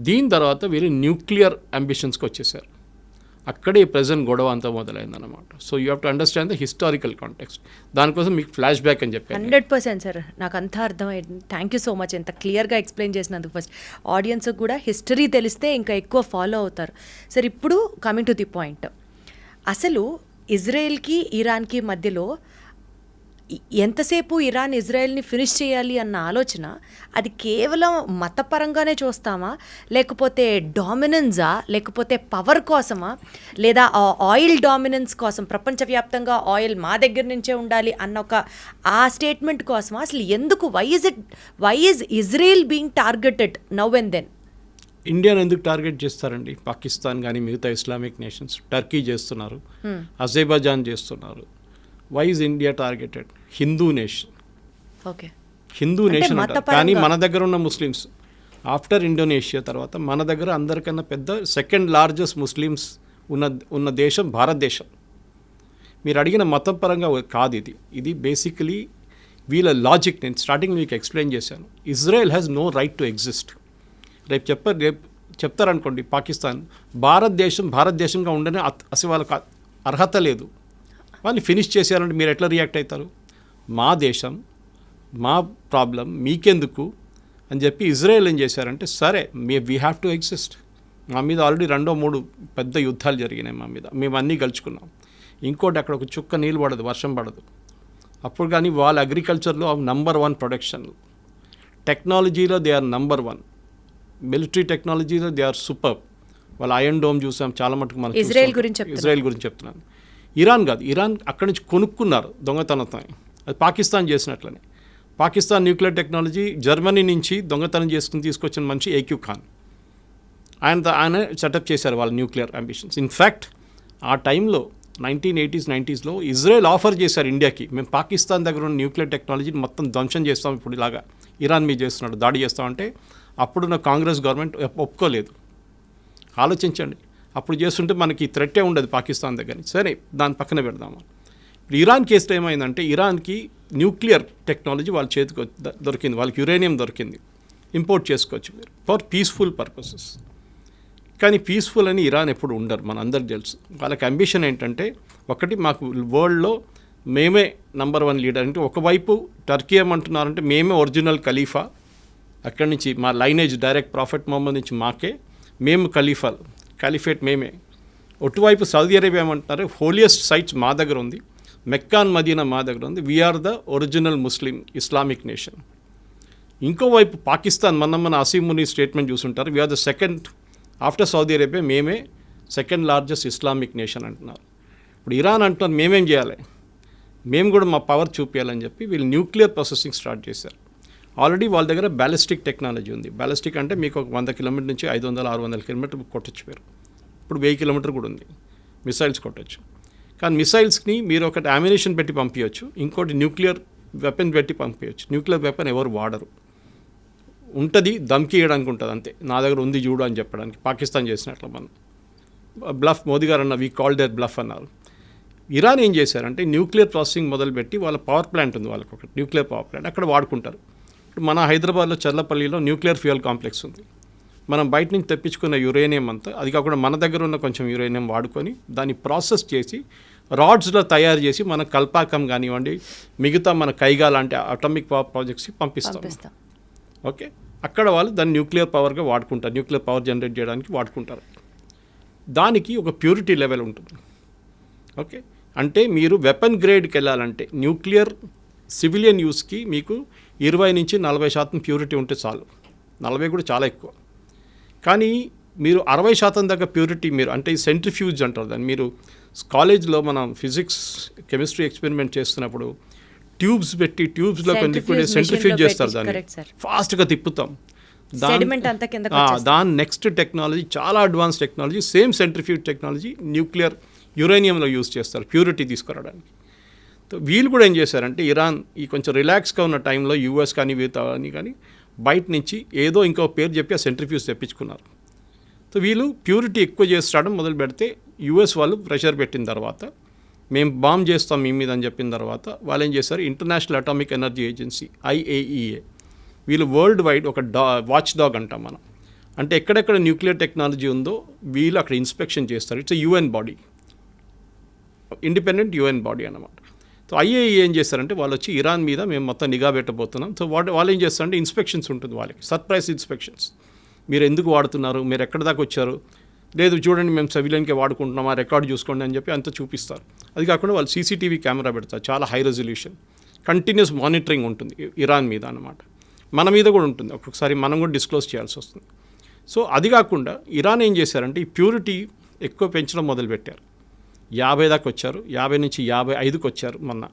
దీని తర్వాత వీళ్ళు న్యూక్లియర్ అంబిషన్స్కి వచ్చేసారు. అక్కడే ప్రజెంట్ గొడవ అంతా మొదలైందన్నమాట. So you have to understand the historical context. దానికోసం మీకు ఫ్లాష్ బ్యాక్ అని చెప్పాను. 100% సార్, నాకు అంతా అర్థమైంది. థ్యాంక్ యూ సో మచ్ ఎంత క్లియర్గా ఎక్స్ప్లెయిన్ చేసినందుకు. ఫస్ట్ ఆడియన్స్కి కూడా హిస్టరీ తెలిస్తే ఇంకా ఎక్కువ ఫాలో అవుతారు. సార్ ఇప్పుడు కమింగ్ టు ది పాయింట్, అసలు ఇజ్రాయెల్కి ఇరాన్కి మధ్యలో ఎంతసేపు ఇరాన్ ఇజ్రాయెల్ని ఫినిష్ చేయాలి అన్న ఆలోచన, అది కేవలం మతపరంగానే చూస్తామా, లేకపోతే డామినెన్సా, లేకపోతే పవర్ కోసమా, లేదా ఆయిల్ డామినెన్స్ కోసం, ప్రపంచవ్యాప్తంగా ఆయిల్ మా దగ్గర నుంచే ఉండాలి అన్న ఆ స్టేట్మెంట్ కోసమా? అసలు ఎందుకు, why is Israel being targeted now and then? ఇండియాను ఎందుకు టార్గెట్ చేస్తారండి? పాకిస్తాన్ కానీ మిగతా ఇస్లామిక్ నేషన్స్, టర్కీ చేస్తున్నారు, అజర్బైజాన్ చేస్తున్నారు. Why is India targeted? Hindu nation. Okay, Hindu nation అంటారు. కానీ మన దగ్గర ఉన్న ముస్లిమ్స్ ఆఫ్టర్ ఇండోనేషియా తర్వాత మన దగ్గర అందరికన్నా పెద్ద సెకండ్ లార్జెస్ట్ ముస్లిమ్స్ ఉన్న దేశం భారతదేశం. మీరు అడిగిన మతం పరంగా కాదు ఇది బేసికలీ వీళ్ళ లాజిక్. నేను స్టార్టింగ్ మీకు ఎక్స్ప్లెయిన్ చేశాను. Israel has no right to exist. రేపు చెప్తారనుకోండి పాకిస్తాన్, భారతదేశంగా ఉండనే అసలు వాళ్ళకి అర్హత లేదు, వాళ్ళని ఫినిష్ చేసేయాలంటే మీరు ఎట్లా రియాక్ట్ అవుతారు? మా దేశం, మా ప్రాబ్లం మీకెందుకు అని చెప్పి ఇజ్రాయెల్ ఏం చేశారంటే, సరే వీ హ్యావ్ టు ఎగ్జిస్ట్. మా మీద ఆల్రెడీ 2-3 పెద్ద యుద్ధాలు జరిగినాయి మా మీద, మేము అన్నీ గెలుచుకున్నాం. ఇంకోటి అక్కడ ఒక చుక్క నీళ్ళు పడదు, వర్షం పడదు. అప్పుడు కానీ వాళ్ళ అగ్రికల్చర్లో నంబర్ 1 ప్రొడక్షన్, టెక్నాలజీలో దే ఆర్ నంబర్ 1, మిలిటరీ టెక్నాలజీలో దే ఆర్ సూపర్. వాళ్ళ ఐరన్ డోమ్ చూసాం చాలా మటుకు. మనం ఇజ్రాయెల్ గురించి చెప్తున్నాను. ఇరాన్ కాదు, ఇరాన్ అక్కడి నుంచి కొనుక్కున్నారు దొంగతనంతో. అది పాకిస్తాన్ చేసినట్లనే. పాకిస్తాన్ న్యూక్లియర్ టెక్నాలజీ జర్మనీ నుంచి దొంగతనం తీసుకొచ్చిన మనిషి ఏక్యూ ఖాన్. ఆయన సెటప్ చేశారు వాళ్ళ న్యూక్లియర్ అంబిషన్స్. ఇన్ఫ్యాక్ట్ ఆ టైంలో 1980s 90sలో ఇజ్రాయెల్ ఆఫర్ చేశారు ఇండియాకి, మేము పాకిస్తాన్ దగ్గర ఉన్న న్యూక్లియర్ టెక్నాలజీని మొత్తం ధ్వంసం చేస్తాం, ఇప్పుడు ఇలాగా ఇరాన్ మీద చేస్తున్నాడు, దాడి చేస్తామంటే అప్పుడున్న కాంగ్రెస్ గవర్నమెంట్ ఒప్పుకోలేదు. ఆలోచించండి, అప్పుడు చేస్తుంటే మనకి థ్రెట్టే ఉండదు పాకిస్తాన్ దగ్గర. సరే దాని పక్కన పెడదాము. ఇప్పుడు ఇరాన్ కేసులో ఏమైందంటే, ఇరాన్కి న్యూక్లియర్ టెక్నాలజీ వాళ్ళ చేతికి దొరికింది, వాళ్ళకి యురేనియం దొరికింది, ఇంపోర్ట్ చేసుకోవచ్చు మీరు ఫర్ పీస్ఫుల్ పర్పసెస్. కానీ పీస్ఫుల్ అని ఇరాన్ ఎప్పుడు ఉండరు, మన అందరికి తెలుసు. వాళ్ళకి అంబిషన్ ఏంటంటే, ఒకటి మాకు వరల్డ్లో మేమే నంబర్ 1 లీడర్. అంటే ఒకవైపు టర్కీ ఏమంటున్నారంటే మేమే ఒరిజినల్ ఖలీఫా, అక్కడి నుంచి మా లైనేజ్ డైరెక్ట్ ప్రాఫెట్ మొహమ్మద్ నుంచి మాకే, మేము ఖలీఫేట్ మేమే. ఒటువైపు సౌదీ అరేబియా ఏమంటున్నారు, హోలియెస్ట్ సైట్స్ మా దగ్గర ఉంది, మెక్కాన్ మదీనా మా దగ్గర ఉంది, we are the original Muslim Islamic nation. ఇంకోవైపు పాకిస్తాన్, మన అసీం ముని స్టేట్మెంట్ చూసుంటారు, we are the second after Saudi Arabia, మేమే సెకండ్ లార్జెస్ట్ ఇస్లామిక్ నేషన్ అంటున్నారు. ఇప్పుడు ఇరాన్ అంటున్నారు మేమేం చేయాలి, మేము కూడా మా పవర్ చూపించాలని చెప్పి వీళ్ళు న్యూక్లియర్ ప్రాసెసింగ్ స్టార్ట్ చేశారు. ఆల్రెడీ వాళ్ళ దగ్గర బ్యాలిస్టిక్ టెక్నాలజీ ఉంది. బ్యాలిస్టిక్ అంటే మీకు ఒక 100 కిలోమీటర్ నుంచి 500-600 కిలోమీటర్ కొట్టచ్చు మీరు. ఇప్పుడు 1000 కిలోమీటర్ కూడా ఉంది, మిసైల్స్ కొట్టచ్చు. కానీ మిసైల్స్ని మీరు ఒకటి అమ్యునిషన్ పెట్టి పంపించవచ్చు, ఇంకోటి న్యూక్లియర్ వెపన్ పెట్టి పంపించవచ్చు. న్యూక్లియర్ వెపన్ ఎవరు వాడరు, ఉంటుంది, దమ్కి ఇవ్వడానికి ఉంటుంది అంతే, నా దగ్గర ఉంది చూడు అని చెప్పడానికి. పాకిస్తాన్ చేసినట్లు మనం బ్లఫ్, మోదీ గారు అన్న వీ కాల్ దేర్ బ్లఫ్ అన్నారు. ఇరాన్ ఏం చేశారంటే న్యూక్లియర్ ప్రాసెసింగ్ మొదలుపెట్టి వాళ్ళ పవర్ ప్లాంట్ ఉంది, వాళ్ళకి ఒక న్యూక్లియర్ పవర్ ప్లాంట్ అక్కడ వాడుకుంటారు. ఇప్పుడు మన హైదరాబాద్లో చర్లపల్లిలో న్యూక్లియర్ ఫ్యూయల్ కాంప్లెక్స్ ఉంది. మనం బయట నుంచి తెప్పించుకున్న యురేనియం అంతా, అది కాకుండా మన దగ్గర ఉన్న కొంచెం యురేనియం వాడుకొని దాన్ని ప్రాసెస్ చేసి రాడ్స్లో తయారు చేసి మన కల్పాకం కానివ్వండి, మిగతా మన కైగా లాంటి అటామిక్ పవర్ ప్రాజెక్ట్స్కి పంపిస్తాం. ఓకే, అక్కడ వాళ్ళు దాన్ని న్యూక్లియర్ పవర్గా వాడుకుంటారు, న్యూక్లియర్ పవర్ జనరేట్ చేయడానికి వాడుకుంటారు. దానికి ఒక ప్యూరిటీ లెవెల్ ఉంటుంది. ఓకే, అంటే మీరు వెపన్ గ్రేడ్కి వెళ్ళాలంటే న్యూక్లియర్ సివిలియన్ యూస్కి మీకు 20-40% ప్యూరిటీ ఉంటే చాలు. 40 కూడా చాలా ఎక్కువ. కానీ మీరు 60% దాకా ప్యూరిటీ మీరు, అంటే సెంట్రిఫ్యూజ్ అంటారు దాన్ని. మీరు కాలేజ్లో మనం ఫిజిక్స్ కెమిస్ట్రీ ఎక్స్పెరిమెంట్ చేస్తున్నప్పుడు ట్యూబ్స్ పెట్టి ట్యూబ్స్లో కొన్ని లిక్విడ్ సెంట్రిఫ్యూజ్ చేస్తారు, దాన్ని ఫాస్ట్గా తిప్పుతాం. దాని నెక్స్ట్ టెక్నాలజీ చాలా advance technology, same centrifuge technology nuclear యురేనియంలో యూజ్ చేస్తారు ప్యూరిటీ తీసుకురావడానికి. వీళ్ళు కూడా ఏం చేశారంటే ఇరాన్ ఈ కొంచెం రిలాక్స్గా ఉన్న టైంలో యూఎస్ కానీ వీళ్ళని కానీ బయట నుంచి ఏదో ఇంకో పేరు చెప్పి ఆ సెంట్రిఫ్యూజ్ తెప్పించుకున్నారు. సో వీళ్ళు ప్యూరిటీ ఎక్కువ చేస్తాడం మొదలు పెడితే యూఎస్ వాళ్ళు ప్రెషర్ పెట్టిన తర్వాత మేము బాంబ్ చేస్తాం మీ మీద అని చెప్పిన తర్వాత వాళ్ళు ఏం చేశారు, international atomic energy agency IAEA, వీళ్ళు వరల్డ్ వైడ్ ఒక వాచ్ డాగ్ అంటాం మనం. అంటే ఎక్కడెక్కడ న్యూక్లియర్ టెక్నాలజీ ఉందో వీళ్ళు అక్కడ ఇన్స్పెక్షన్ చేస్తారు. It's UN body, independent UN body అన్నమాట. సో IAEA ఏం చేస్తారంటే వాళ్ళు వచ్చి ఇరాన్ మీద మేము మొత్తం నిఘా పెట్టబోతున్నాం. సో వాళ్ళు ఏం చేస్తారంటే ఇన్స్పెక్షన్స్ ఉంటుంది వాళ్ళకి, సర్ప్రైజ్ ఇన్స్పెక్షన్స్. మీరు ఎందుకు వాడుతున్నారు, మీరు ఎక్కడి దాకా వచ్చారు, లేదు చూడండి మేము సివిలియన్కే వాడుకుంటున్నాం, ఆ రికార్డు చూసుకోండి అని చెప్పి అంతా చూపిస్తారు. అది కాకుండా వాళ్ళు CCTV కెమెరా పెడతారు, చాలా హై రెజల్యూషన్, కంటిన్యూస్ మానిటరింగ్ ఉంటుంది ఇరాన్ మీద అన్నమాట. మన మీద కూడా ఉంటుంది, ఒక్కొక్కసారి మనం కూడా డిస్క్లోజ్ చేయాల్సి వస్తుంది. సో అది కాకుండా ఇరాన్ ఏం చేశారంటే ఈ ప్యూరిటీ ఎక్కువ పెంచడం మొదలుపెట్టారు. 50 దాకా వచ్చారు, 50 నుంచి 55కి వచ్చారు. మొన్న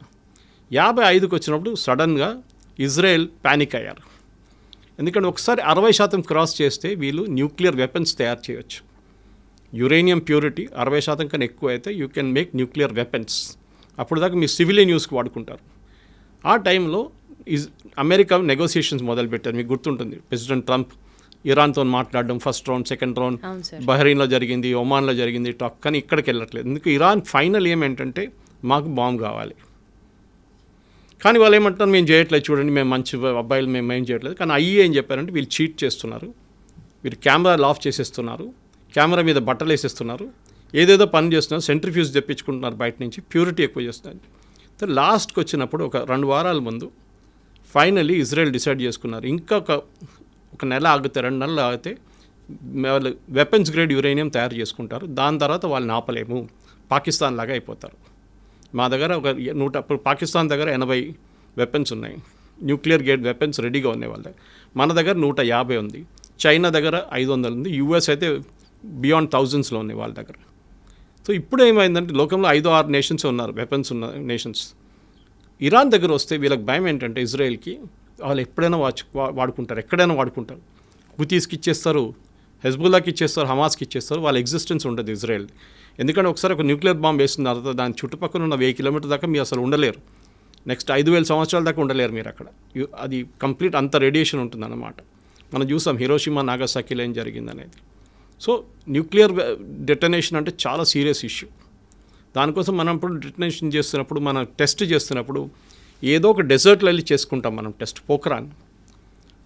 55కి వచ్చినప్పుడు సడన్గా ఇజ్రాయెల్ ప్యానిక్ అయ్యారు. ఎందుకంటే ఒకసారి 60% క్రాస్ చేస్తే వీళ్ళు న్యూక్లియర్ వెపన్స్ తయారు చేయొచ్చు. యురేనియం ప్యూరిటీ 60% కన్నా ఎక్కువ అయితే you can make nuclear weapons. అప్పుడు దాకా మీ సివిలియన్ యూస్కి వాడుకుంటారు. ఆ టైంలో అమెరికా నెగోసియేషన్స్ మొదలుపెట్టారు. మీకు గుర్తుంటుంది, ప్రెసిడెంట్ ట్రంప్ ఇరాన్తో మాట్లాడడం, ఫస్ట్ రౌండ్, సెకండ్ రౌండ్ బహ్రెయిన్లో జరిగింది, ఒమాన్లో జరిగింది టాక్, కానీ ఇక్కడికి వెళ్ళట్లేదు. ఎందుకు ఇరాన్ ఫైనల్ ఏమేంటంటే మాకు బాంబు కావాలి. కానీ వాళ్ళు ఏమంటారు, మేము చేయట్లేదు, చూడండి మేము మంచి అబ్బాయిలు, మేము ఏం చేయట్లేదు. కానీ IAEA ఏం చెప్పారంటే వీళ్ళు చీట్ చేస్తున్నారు, వీళ్ళు కెమెరాలు ఆఫ్ చేసేస్తున్నారు, కెమెరా మీద బట్టలు వేసేస్తున్నారు, ఏదేదో పని చేస్తున్నారు, సెంట్రిఫ్యూజ్ తెప్పించుకుంటున్నారు బయట నుంచి, ప్యూరిటీ ఎక్కువ చేస్తున్నారు. లాస్ట్కి వచ్చినప్పుడు ఒక 2 వారాల ముందు ఫైనల్లీ ఇజ్రాయెల్ డిసైడ్ చేసుకున్నారు, ఇంకా ఒక నెల ఆగితే, 2 నెలలు ఆగితే వాళ్ళు వెపన్స్ గ్రేడ్ యురేనియం తయారు చేసుకుంటారు. దాని తర్వాత వాళ్ళని ఆపలేము, పాకిస్తాన్ లాగా అయిపోతారు. మా దగ్గర ఒక 100, పాకిస్తాన్ దగ్గర 80 వెపన్స్ ఉన్నాయి, న్యూక్లియర్ గ్రేడ్ వెపన్స్ రెడీగా ఉన్నాయి వాళ్ళ దగ్గర. మన దగ్గర 150 ఉంది, చైనా దగ్గర 500 ఉంది, US అయితే బియాండ్ థౌజండ్స్లో ఉన్నాయి వాళ్ళ దగ్గర. సో ఇప్పుడు ఏమైందంటే లోకంలో 5-6 నేషన్స్ ఉన్నారు, వెపన్స్ ఉన్న నేషన్స్. ఇరాన్ దగ్గర వస్తే వీళ్ళకి భయం ఏంటంటే ఇజ్రాయెల్కి వాళ్ళు ఎప్పుడైనా వాడుకుంటారు, ఎక్కడైనా వాడుకుంటారు. హుతీస్కి ఇచ్చేస్తారు, హెజ్బుల్లాకి ఇచ్చేస్తారు, హమాస్కి ఇచ్చేస్తారు, వాళ్ళ ఎగ్జిస్టెన్స్ ఉండదు ఇజ్రాయెల్. ఎందుకంటే ఒకసారి ఒక న్యూక్లియర్ బాంబ్ వేసిన తర్వాత దాని చుట్టుపక్కల ఉన్న 1000 కిలోమీటర్ దాకా మీరు అసలు ఉండలేరు. నెక్స్ట్ 5000 సంవత్సరాల దాకా ఉండలేరు మీరు అక్కడ. అది కంప్లీట్ అంత రేడియేషన్ ఉంటుందన్నమాట. మనం చూసాం హిరోషిమా నాగసాకిలో ఏం జరిగిందనేది. సో న్యూక్లియర్ డెటనేషన్ అంటే చాలా సీరియస్ ఇష్యూ. దానికోసం మనం ఇప్పుడు డెటనేషన్ చేస్తున్నప్పుడు, మనం టెస్ట్ చేస్తున్నప్పుడు ఏదో ఒక డెజర్ట్లో వెళ్ళి చేసుకుంటాం మనం టెస్ట్.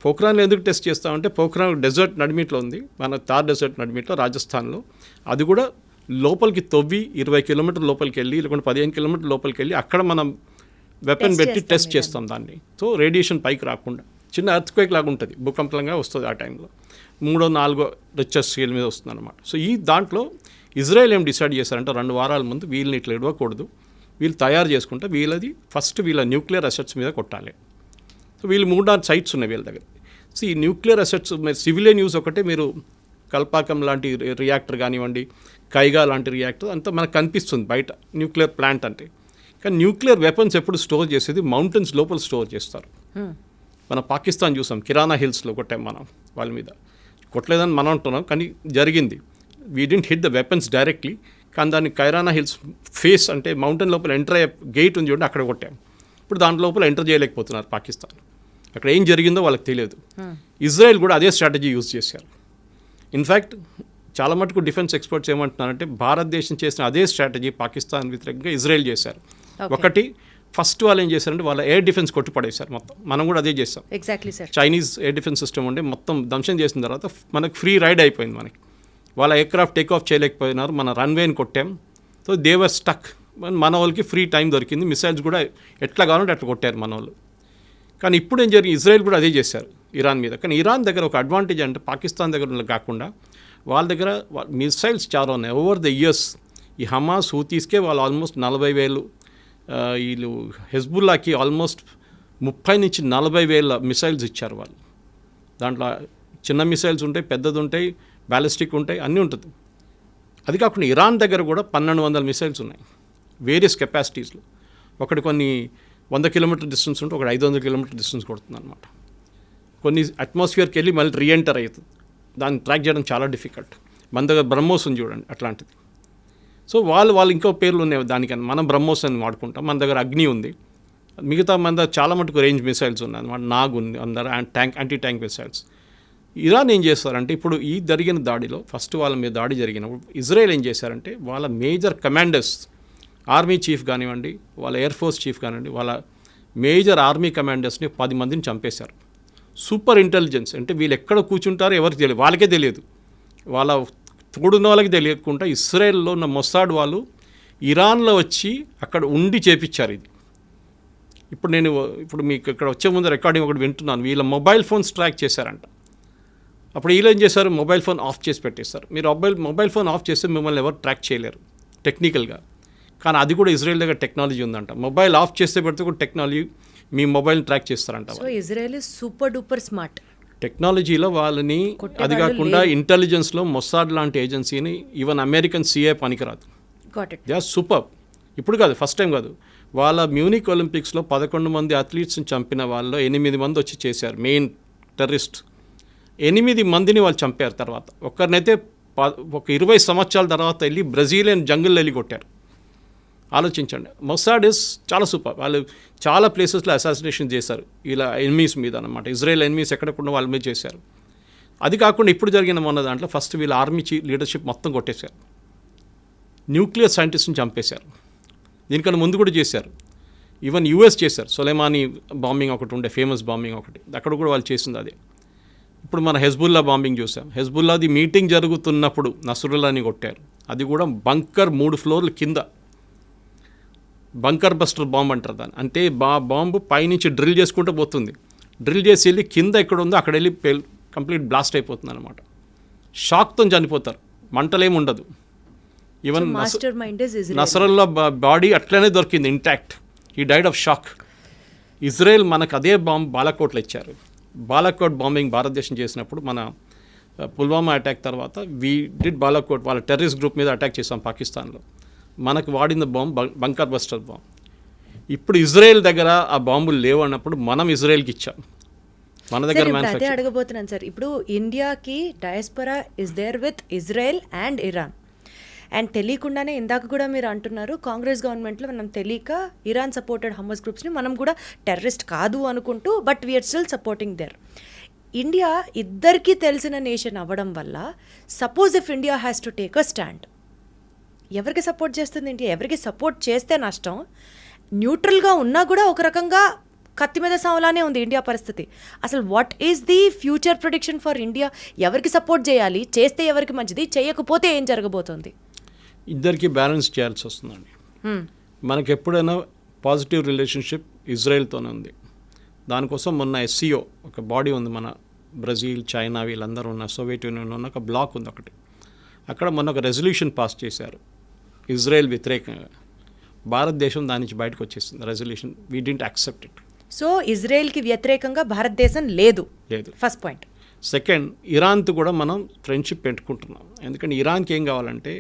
పోఖ్రాన్లో ఎందుకు టెస్ట్ చేస్తామంటే పోఖ్రాన్ డెజర్ట్ నడిమిట్లో ఉంది, మన థార్ డెజర్ట్ నడిమిట్లో రాజస్థాన్లో. అది కూడా లోపలికి తవ్వి 20 కిలోమీటర్ లోపలికి వెళ్ళి, లేకుంటే 15 కిలోమీటర్ లోపలికి వెళ్ళి అక్కడ మనం వెపన్ పెట్టి టెస్ట్ చేస్తాం దాన్ని. సో రేడియేషన్ పైకి రాకుండా, చిన్న ఎర్త్క్వేక్ లాగా ఉంటుంది, భూకంపంగా వస్తుంది ఆ టైంలో, 3-4 రిక్టర్ స్కేల్ మీద వస్తుంది అనమాట. సో ఈ దాంట్లో ఇజ్రాయెల్ ఏం డిసైడ్ చేశారంటే 2 వారాల ముందు వీళ్ళని ఇట్లా ఇవ్వకూడదు, వీళ్ళు తయారు చేసుకుంటే వీళ్ళది ఫస్ట్ వీళ్ళ న్యూక్లియర్ అసెట్స్ మీద కొట్టాలి. సో వీళ్ళు 3-4 సైట్స్ ఉన్నాయి వీళ్ళ దగ్గర. సో ఈ న్యూక్లియర్ అసెట్స్ సివిలియన్ యూజ్ ఒకటే, మీరు కల్పాకం లాంటి రియాక్టర్ కానివ్వండి, కైగా లాంటి రియాక్టర్ అంతా మనకు కనిపిస్తుంది బయట న్యూక్లియర్ ప్లాంట్ అంటే. కానీ న్యూక్లియర్ వెపన్స్ ఎప్పుడు స్టోర్ చేసేది మౌంటైన్స్ లోపల స్టోర్ చేస్తారు. మన పాకిస్తాన్ చూసాం, కిరాణా హిల్స్లో కొట్టాం మనం, వాళ్ళ మీద కొట్టలేదని మనం అంటున్నాం, కానీ జరిగింది. We didn't hit the weapons directly, కానీ దాన్ని కైరానా హిల్స్ ఫేస్ అంటే మౌంటైన్ లోపల ఎంటర్ అయ్యే గేట్ ఉంది చూడండి, అక్కడ కొట్టాం. ఇప్పుడు దాంట్ లోపల ఎంటర్ చేయలేకపోతున్నారు పాకిస్తాన్. అక్కడ ఏం జరిగిందో వాళ్ళకి తెలియదు. ఇజ్రాయెల్ కూడా అదే స్ట్రాటజీ యూజ్ చేశారు. ఇన్ఫ్యాక్ట్ చాలా మటుకు డిఫెన్స్ ఎక్స్పర్ట్స్ ఏమంటున్నారంటే భారతదేశం చేసిన అదే స్ట్రాటజీ పాకిస్తాన్ వ్యతిరేకంగా ఇజ్రాయెల్ చేశారు. ఒకటి ఫస్ట్ వాళ్ళు ఏం చేశారంటే వాళ్ళ ఎయిర్ డిఫెన్స్ కొట్టి పడేశారు మొత్తం. మనం కూడా అదే చేస్తాం. Exactly sir. Chinese air defence system ఉండే మొత్తం ధ్వంసం చేసిన తర్వాత మనకు ఫ్రీ రైడ్ అయిపోయింది. మనకి వాళ్ళ ఎయిర్క్రాఫ్ట్ టేక్ ఆఫ్ చేయలేకపోయినారు, మన రన్వేని కొట్టాం. సో దేవర్ స్టక్. మన వాళ్ళకి ఫ్రీ టైం దొరికింది, మిసైల్స్ కూడా ఎట్లా కావాలంటే అట్లా కొట్టారు మన వాళ్ళు. కానీ ఇప్పుడు ఏం జరిగింది, ఇజ్రాయెల్ కూడా అదే చేశారు ఇరాన్ మీద. కానీ ఇరాన్ దగ్గర ఒక అడ్వాంటేజ్ అంటే పాకిస్తాన్ దగ్గర కాకుండా వాళ్ళ దగ్గర మిసైల్స్ చాలా ఉన్నాయి. ఓవర్ ద ఇయర్స్ ఈ హమాస్ హూతీస్కే వాళ్ళు ఆల్మోస్ట్ 40,000, వీళ్ళు హెజ్బుల్లాకి ఆల్మోస్ట్ 30 నుంచి 40,000 మిసైల్స్ ఇచ్చారు వాళ్ళు. దాంట్లో చిన్న మిసైల్స్ ఉంటాయి, పెద్దది ఉంటాయి, బ్యాలిస్టిక్ ఉంటాయి, అన్నీ ఉంటుంది. అది కాకుండా ఇరాన్ దగ్గర కూడా 1,200 మిసైల్స్ ఉన్నాయి వేరియస్ కెపాసిటీస్లో. ఒకటి కొన్ని 100 కిలోమీటర్ డిస్టెన్స్ ఉంటే ఒకటి 500 కిలోమీటర్ డిస్టెన్స్ కొడుతుంది అనమాట. కొన్ని అట్మాస్ఫియర్కి వెళ్ళి మళ్ళీ రీఎంటర్ అవుతుంది. దాన్ని ట్రాక్ చేయడం చాలా డిఫికల్ట్. మన దగ్గర బ్రహ్మోస్ ఉంది చూడండి అట్లాంటిది. సో వాళ్ళు ఇంకో పేర్లు ఉన్నాయి దానికని. మనం బ్రహ్మోస్ అని వాడుకుంటాం. మన దగ్గర అగ్ని ఉంది. మిగతా మన దగ్గర చాలా మటుకు రేంజ్ మిసైల్స్ ఉన్నాయి అనమాట. నాగ్ ఉంది అందరు, యాంటీ ట్యాంక్ మిసైల్స్. ఇరాన్ ఏం చేస్తారంటే ఇప్పుడు ఈ జరిగిన దాడిలో ఫస్ట్ వాళ్ళ మీద దాడి జరిగినప్పుడు ఇజ్రాయెల్ ఏం చేశారంటే వాళ్ళ మేజర్ కమాండర్స్, ఆర్మీ చీఫ్ కానివ్వండి, వాళ్ళ ఎయిర్ ఫోర్స్ చీఫ్ కానివ్వండి, వాళ్ళ మేజర్ ఆర్మీ కమాండర్స్ని 10 మందిని చంపేశారు. సూపర్ ఇంటెలిజెన్స్ అంటే వీళ్ళు ఎక్కడ కూర్చుంటారో ఎవరికి తెలియదు, వాళ్ళకే తెలియదు, వాళ్ళ తోడున్న వాళ్ళకి తెలియకుండా ఇస్రాయెల్లో ఉన్న మొసాడ్ వాళ్ళు ఇరాన్లో వచ్చి అక్కడ ఉండి చేపించారు ఇది. ఇప్పుడు మీకు ఇక్కడ వచ్చే ముందు రికార్డింగ్ ఒకటి వింటున్నాను. వీళ్ళ మొబైల్ ఫోన్స్ ట్రాక్ చేశారంట. అప్పుడు వీళ్ళు ఏం చేశారు, మొబైల్ ఫోన్ ఆఫ్ చేసి పెట్టేశారు. మీరు మొబైల్ ఫోన్ ఆఫ్ చేస్తే మిమ్మల్ని ఎవరు ట్రాక్ చేయలేరు టెక్నికల్గా. కానీ అది కూడా ఇజ్రాయెల్ దగ్గర టెక్నాలజీ ఉందంట. మొబైల్ ఆఫ్ చేస్తే పెడితే కూడా టెక్నాలజీ మీ మొబైల్ని ట్రాక్ చేస్తారంట. So Israel is super duper smart టెక్నాలజీలో వాళ్ళని. అది కాకుండా ఇంటెలిజెన్స్లో మొసాడ్ లాంటి ఏజెన్సీని ఈవెన్ అమెరికన్ సిఏ పనికిరాదు. They are super. ఇప్పుడు కాదు, ఫస్ట్ టైం కాదు. వాళ్ళ మ్యూనిక్ ఒలింపిక్స్లో 11 మంది అథ్లీట్స్ని చంపిన వాళ్ళు 8 మంది వచ్చి చేశారు. మెయిన్ టెర్రరిస్ట్ 8 మందిని వాళ్ళు చంపారు. తర్వాత ఒక్కరినైతే ఒక 20 సంవత్సరాల తర్వాత వెళ్ళి బ్రెజిలియన్ జంగిల్లో వెళ్ళి కొట్టారు. ఆలోచించండి. మొసాడ్ ఇస్ చాలా సూపర్. వాళ్ళు చాలా ప్లేసెస్లో అసాసినేషన్ చేశారు ఇలా ఎనిమీస్ మీద అనమాట. ఇజ్రాయెల్ ఎనిమీస్ ఎక్కడకుండా వాళ్ళ మీద చేశారు. అది కాకుండా ఇప్పుడు జరిగిన మొన్న దాంట్లో ఫస్ట్ వీళ్ళ ఆర్మీ లీడర్షిప్ మొత్తం కొట్టేశారు. న్యూక్లియర్ సైంటిస్ట్ని చంపేశారు. దీనికన్నా ముందు కూడా చేశారు. ఈవెన్ యూఎస్ చేశారు. సొలైమానీ బాంబింగ్ ఒకటి ఉండే, ఫేమస్ బాంబింగ్ ఒకటి, అక్కడ కూడా వాళ్ళు చేసింది అదే. ఇప్పుడు మన హెజ్బుల్లా బాంబింగ్ చూసాం. హెజ్బుల్లాది మీటింగ్ జరుగుతున్నప్పుడు నస్రుల్లాని కొట్టారు. అది కూడా బంకర్ 3 ఫ్లోర్ల కింద. బంకర్ బస్టర్ బాంబ్ అంటారు దాన్ని. అంటే బాంబు పైనుంచి డ్రిల్ చేసుకుంటూ పోతుంది. డ్రిల్ చేసి వెళ్ళి కింద ఎక్కడ ఉందో అక్కడ వెళ్ళి కంప్లీట్ బ్లాస్ట్ అయిపోతుంది అనమాట. షాక్తో చనిపోతారు, మంటలేమి ఉండదు. ఈవెన్ నసరల్లా బాడీ అట్లనే దొరికింది ఇంటాక్ట్. ఈ డైడ్ ఆఫ్ షాక్. ఇజ్రాయెల్ మనకు అదే బాంబ్ బాలాకోట్లో ఇచ్చారు. బాలాకోట్ బాంబింగ్ భారతదేశం చేసినప్పుడు మన పుల్వామా అటాక్ తర్వాత వీ డిడ్ బాలాకోట్. వాళ్ళ టెర్రరిస్ట్ గ్రూప్ మీద అటాక్ చేసాం పాకిస్తాన్లో. మనకు వాడిన బాంబ్ బంకర్ బస్టర్ బాంబ్. ఇప్పుడు ఇజ్రాయెల్ దగ్గర ఆ బాంబులు లేవు అన్నప్పుడు మనం ఇజ్రాయెల్కి ఇచ్చాం. మన దగ్గర అదే అడగబోతున్నాను సార్. ఇప్పుడు ఇండియాకి diaspora is there with Israel and Iran. And తెలియకుండానే ఇందాక కూడా మీరు అంటున్నారు కాంగ్రెస్ గవర్నమెంట్లో మనం తెలియక ఇరాన్ సపోర్టెడ్ హమాస్ గ్రూప్స్ని మనం కూడా టెర్రరిస్ట్ కాదు అనుకుంటూ but we are still supporting there. India ఇద్దరికీ తెలిసిన నేషన్ అవ్వడం వల్ల suppose if India has to take a stand, ఎవరికి సపోర్ట్ చేస్తుంది ఇండియా? ఎవరికి సపోర్ట్ చేస్తే నష్టం? న్యూట్రల్గా ఉన్నా కూడా ఒక రకంగా కత్తి మీద సావలానే ఉంది ఇండియా పరిస్థితి. అసలు what is the future prediction for India? ఎవరికి సపోర్ట్ చేయాలి? చేస్తే ఎవరికి మంచిది? చేయకపోతే ఏం జరగబోతోంది? ఇద్దరికి బ్యాలెన్స్ చేయాల్సి వస్తుందండి. మనకి ఎప్పుడైనా పాజిటివ్ రిలేషన్షిప్ ఇజ్రాయెల్తోనే ఉంది. దానికోసం మొన్న SCO ఒక బాడీ ఉంది, మన బ్రెజిల్, చైనా వీళ్ళందరూ ఉన్న సోవియట్ యూనియన్ ఉన్న ఒక బ్లాక్ ఉంది ఒకటి. అక్కడ మొన్న ఒక రెజల్యూషన్ పాస్ చేశారు ఇజ్రాయెల్ వ్యతిరేకంగా. భారతదేశం దాని నుంచి బయటకు వచ్చేసింది resolution. We didn't accept it. So ఇజ్రాయెల్కి వ్యతిరేకంగా భారతదేశం లేదు. First point. సెకండ్, ఇరాన్తో కూడా మనం ఫ్రెండ్షిప్ పెట్టుకుంటున్నాం. ఎందుకంటే ఇరాన్కి ఏం కావాలంటే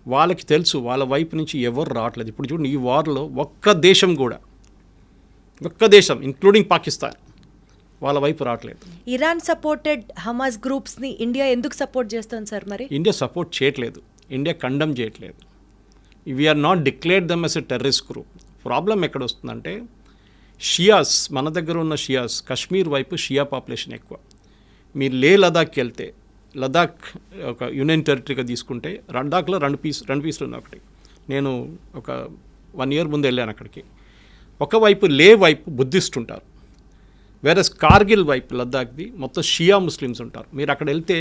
వాళ్ళకి తెలుసు వాళ్ళ వైపు నుంచి ఎవరు రావట్లేదు. ఇప్పుడు చూడండి, ఈ వార్లో ఒక్క దేశం ఇంక్లూడింగ్ పాకిస్తాన్ వాళ్ళ వైపు రావట్లేదు. ఇరాన్ సపోర్టెడ్ హమాస్ గ్రూప్స్ని ఇండియా ఎందుకు సపోర్ట్ చేస్తుంది సార్? మరి ఇండియా సపోర్ట్ చేయట్లేదు, ఇండియా కండమ్ చేయట్లేదు. We are not declared them as a terrorist group. Problem ఎక్కడ వస్తుందంటే షియాస్, మన దగ్గర ఉన్న షియాస్, కశ్మీర్ వైపు షియా పాపులేషన్ ఎక్కువ. మీరు లే లదాఖ్కి వెళ్తే, లదాఖ్ ఒక యూనియన్ టెరిటరీగా తీసుకుంటే లదాఖ్లో రెండు పీసులు ఉన్నాయి. ఒకటి నేను ఒక 1 year ముందు వెళ్ళాను అక్కడికి. ఒకవైపు లే వైపు బుద్ధిస్ట్ ఉంటారు, వేరే కార్గిల్ వైపు లద్దాఖ్ది మొత్తం షియా ముస్లిమ్స్ ఉంటారు. మీరు అక్కడ వెళ్తే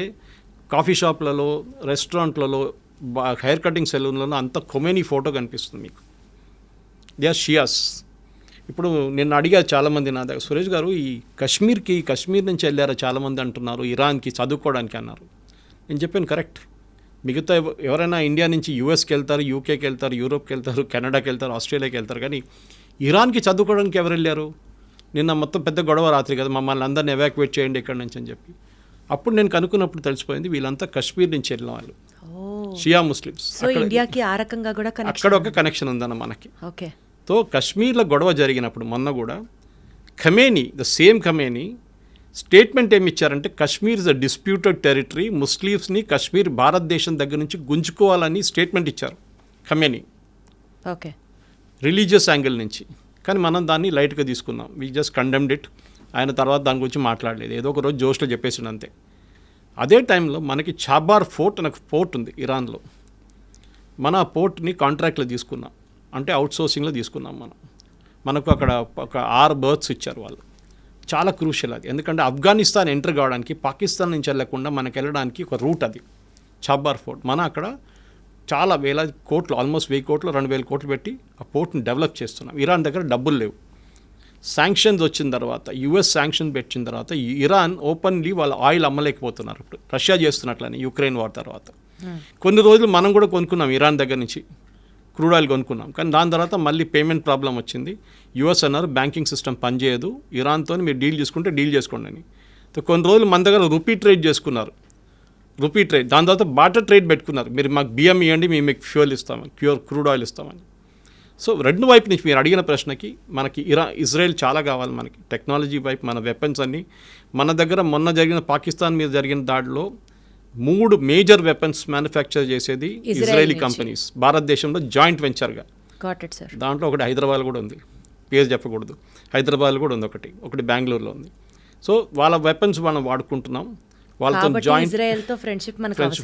కాఫీ షాప్లలో, రెస్టారెంట్లలో, హెయిర్ కటింగ్ సెలూన్లలో అంత ఖొమేనీ ఫోటో కనిపిస్తుంది మీకు. They are Shias. ఇప్పుడు నేను అడిగా చాలామంది నా దగ్గర, సురేష్ గారు ఈ కశ్మీర్ నుంచి వెళ్ళారా చాలామంది అంటున్నారు, ఇరాన్కి చదువుకోవడానికి అన్నారు. నేను చెప్పాను కరెక్ట్. మిగతా ఎవరైనా ఇండియా నుంచి యూఎస్కి వెళ్తారు, యూకేకి వెళ్తారు, యూరోప్కి వెళ్తారు, కెనడాకి వెళ్తారు, ఆస్ట్రేలియాకి వెళ్తారు, కానీ ఇరాన్కి చదువుకోవడానికి ఎవరు వెళ్ళారు? నిన్న మొత్తం పెద్ద గొడవ రాత్రి కదా, మమ్మల్ని అందరిని ఎవాక్యువేట్ చేయండి ఇక్కడి నుంచి అని చెప్పి. అప్పుడు నేను కనుక్కున్నప్పుడు తెలిసిపోయింది వీళ్ళంతా కశ్మీర్ నుంచి వెళ్ళిన వాళ్ళు, షియా ముస్లిమ్స్. ఇండియాకి ఆ రకంగా కూడా అక్కడ ఒక కనెక్షన్ ఉందన్న మనకి. ఓకే. తో కశ్మీర్లో గొడవ జరిగినప్పుడు మొన్న కూడా Khamenei, the same Khamenei statement ఏమి ఇచ్చారంటే Kashmir is a disputed territory, ముస్లిమ్స్ని కశ్మీర్ భారతదేశం దగ్గర నుంచి గుంజుకోవాలని స్టేట్మెంట్ ఇచ్చారు ఖమేనీ. ఓకే. రిలీజియస్ యాంగిల్ నుంచి. కానీ మనం దాన్ని లైట్గా తీసుకున్నాం. We just condemned it. ఆయన తర్వాత దాని గురించి మాట్లాడలేదు, ఏదో ఒక రోజు జోష్లో చెప్పేసిండు అంతే. అదే టైంలో మనకి చాబార్ ఫోర్ట్ అనే పోర్ట్ ఉంది ఇరాన్లో. మన ఆ పోర్ట్ని కాంట్రాక్ట్లో తీసుకున్నాం, అంటే అవుట్సోర్సింగ్లో తీసుకున్నాం మనకు అక్కడ ఒక 6 berths ఇచ్చారు వాళ్ళు. చాలా క్రూషియల్ అది, ఎందుకంటే ఆఫ్ఘనిస్తాన్ ఎంటర్ కావడానికి పాకిస్తాన్ నుంచి వెళ్ళకుండా మనకు వెళ్ళడానికి ఒక రూట్ అది చాబార్ ఫోర్ట్. మన అక్కడ చాలా వేల కోట్లు, ఆల్మోస్ట్ 1000 కోట్లు 2000 కోట్లు పెట్టి ఆ పోర్ట్ని డెవలప్ చేస్తున్నాం. ఇరాన్ దగ్గర డబ్బులు లేవు. శాంక్షన్స్ వచ్చిన తర్వాత, యుఎస్ శాంక్షన్ పెట్టిన తర్వాత ఇరాన్ ఓపెన్లీ వాళ్ళ ఆయిల్ అమ్మలేకపోతున్నారు. ఇప్పుడు రష్యా చేస్తున్నట్లని యుక్రెయిన్ వార్ తర్వాత. కొన్ని రోజులు మనం కూడా కొనుక్కున్నాం ఇరాన్ దగ్గర నుంచి, క్రూడ్ ఆయిల్ కొనుక్కున్నాం. కానీ దాని తర్వాత మళ్ళీ పేమెంట్ ప్రాబ్లం వచ్చింది. యుఎస్ అన్నారు బ్యాంకింగ్ సిస్టమ్ పనిచేయదు, ఇరాన్తో మీరు డీల్ చేసుకుంటే డీల్ చేసుకోండి అని. కొన్ని రోజులు మన దగ్గర రూపీ ట్రేడ్ చేసుకున్నారు, రూపీ ట్రేడ్. దాని తర్వాత బాటర్ ట్రేడ్ పెట్టుకున్నారు, మీరు మాకు బియ్యం ఇవ్వండి, మేము మీకు ఫ్యూయల్ ఇస్తామని, క్రూడ్ ఆయిల్ ఇస్తామని. సో రెండు వైపు నుంచి మీరు అడిగిన ప్రశ్నకి మనకి ఇజ్రాయెల్ చాలా కావాలి మనకి. టెక్నాలజీ వైపు మన వెపన్స్ అన్నీ మన దగ్గర. మొన్న జరిగిన పాకిస్తాన్ మీద జరిగిన దాడిలో 3 మేజర్ వెపన్స్ మ్యానుఫ్యాక్చర్ చేసేది ఇజ్రాయలీ కంపెనీస్, భారతదేశంలో జాయింట్ వెంచర్గా. దాంట్లో ఒకటి హైదరాబాద్ కూడా ఉంది, పేరు చెప్పకూడదు. హైదరాబాద్ కూడా ఉంది ఒకటి బెంగళూరులో ఉంది. సో వాళ్ళ వెపన్స్ మనం వాడుకుంటున్నాం. వాళ్ళతో జాయింట్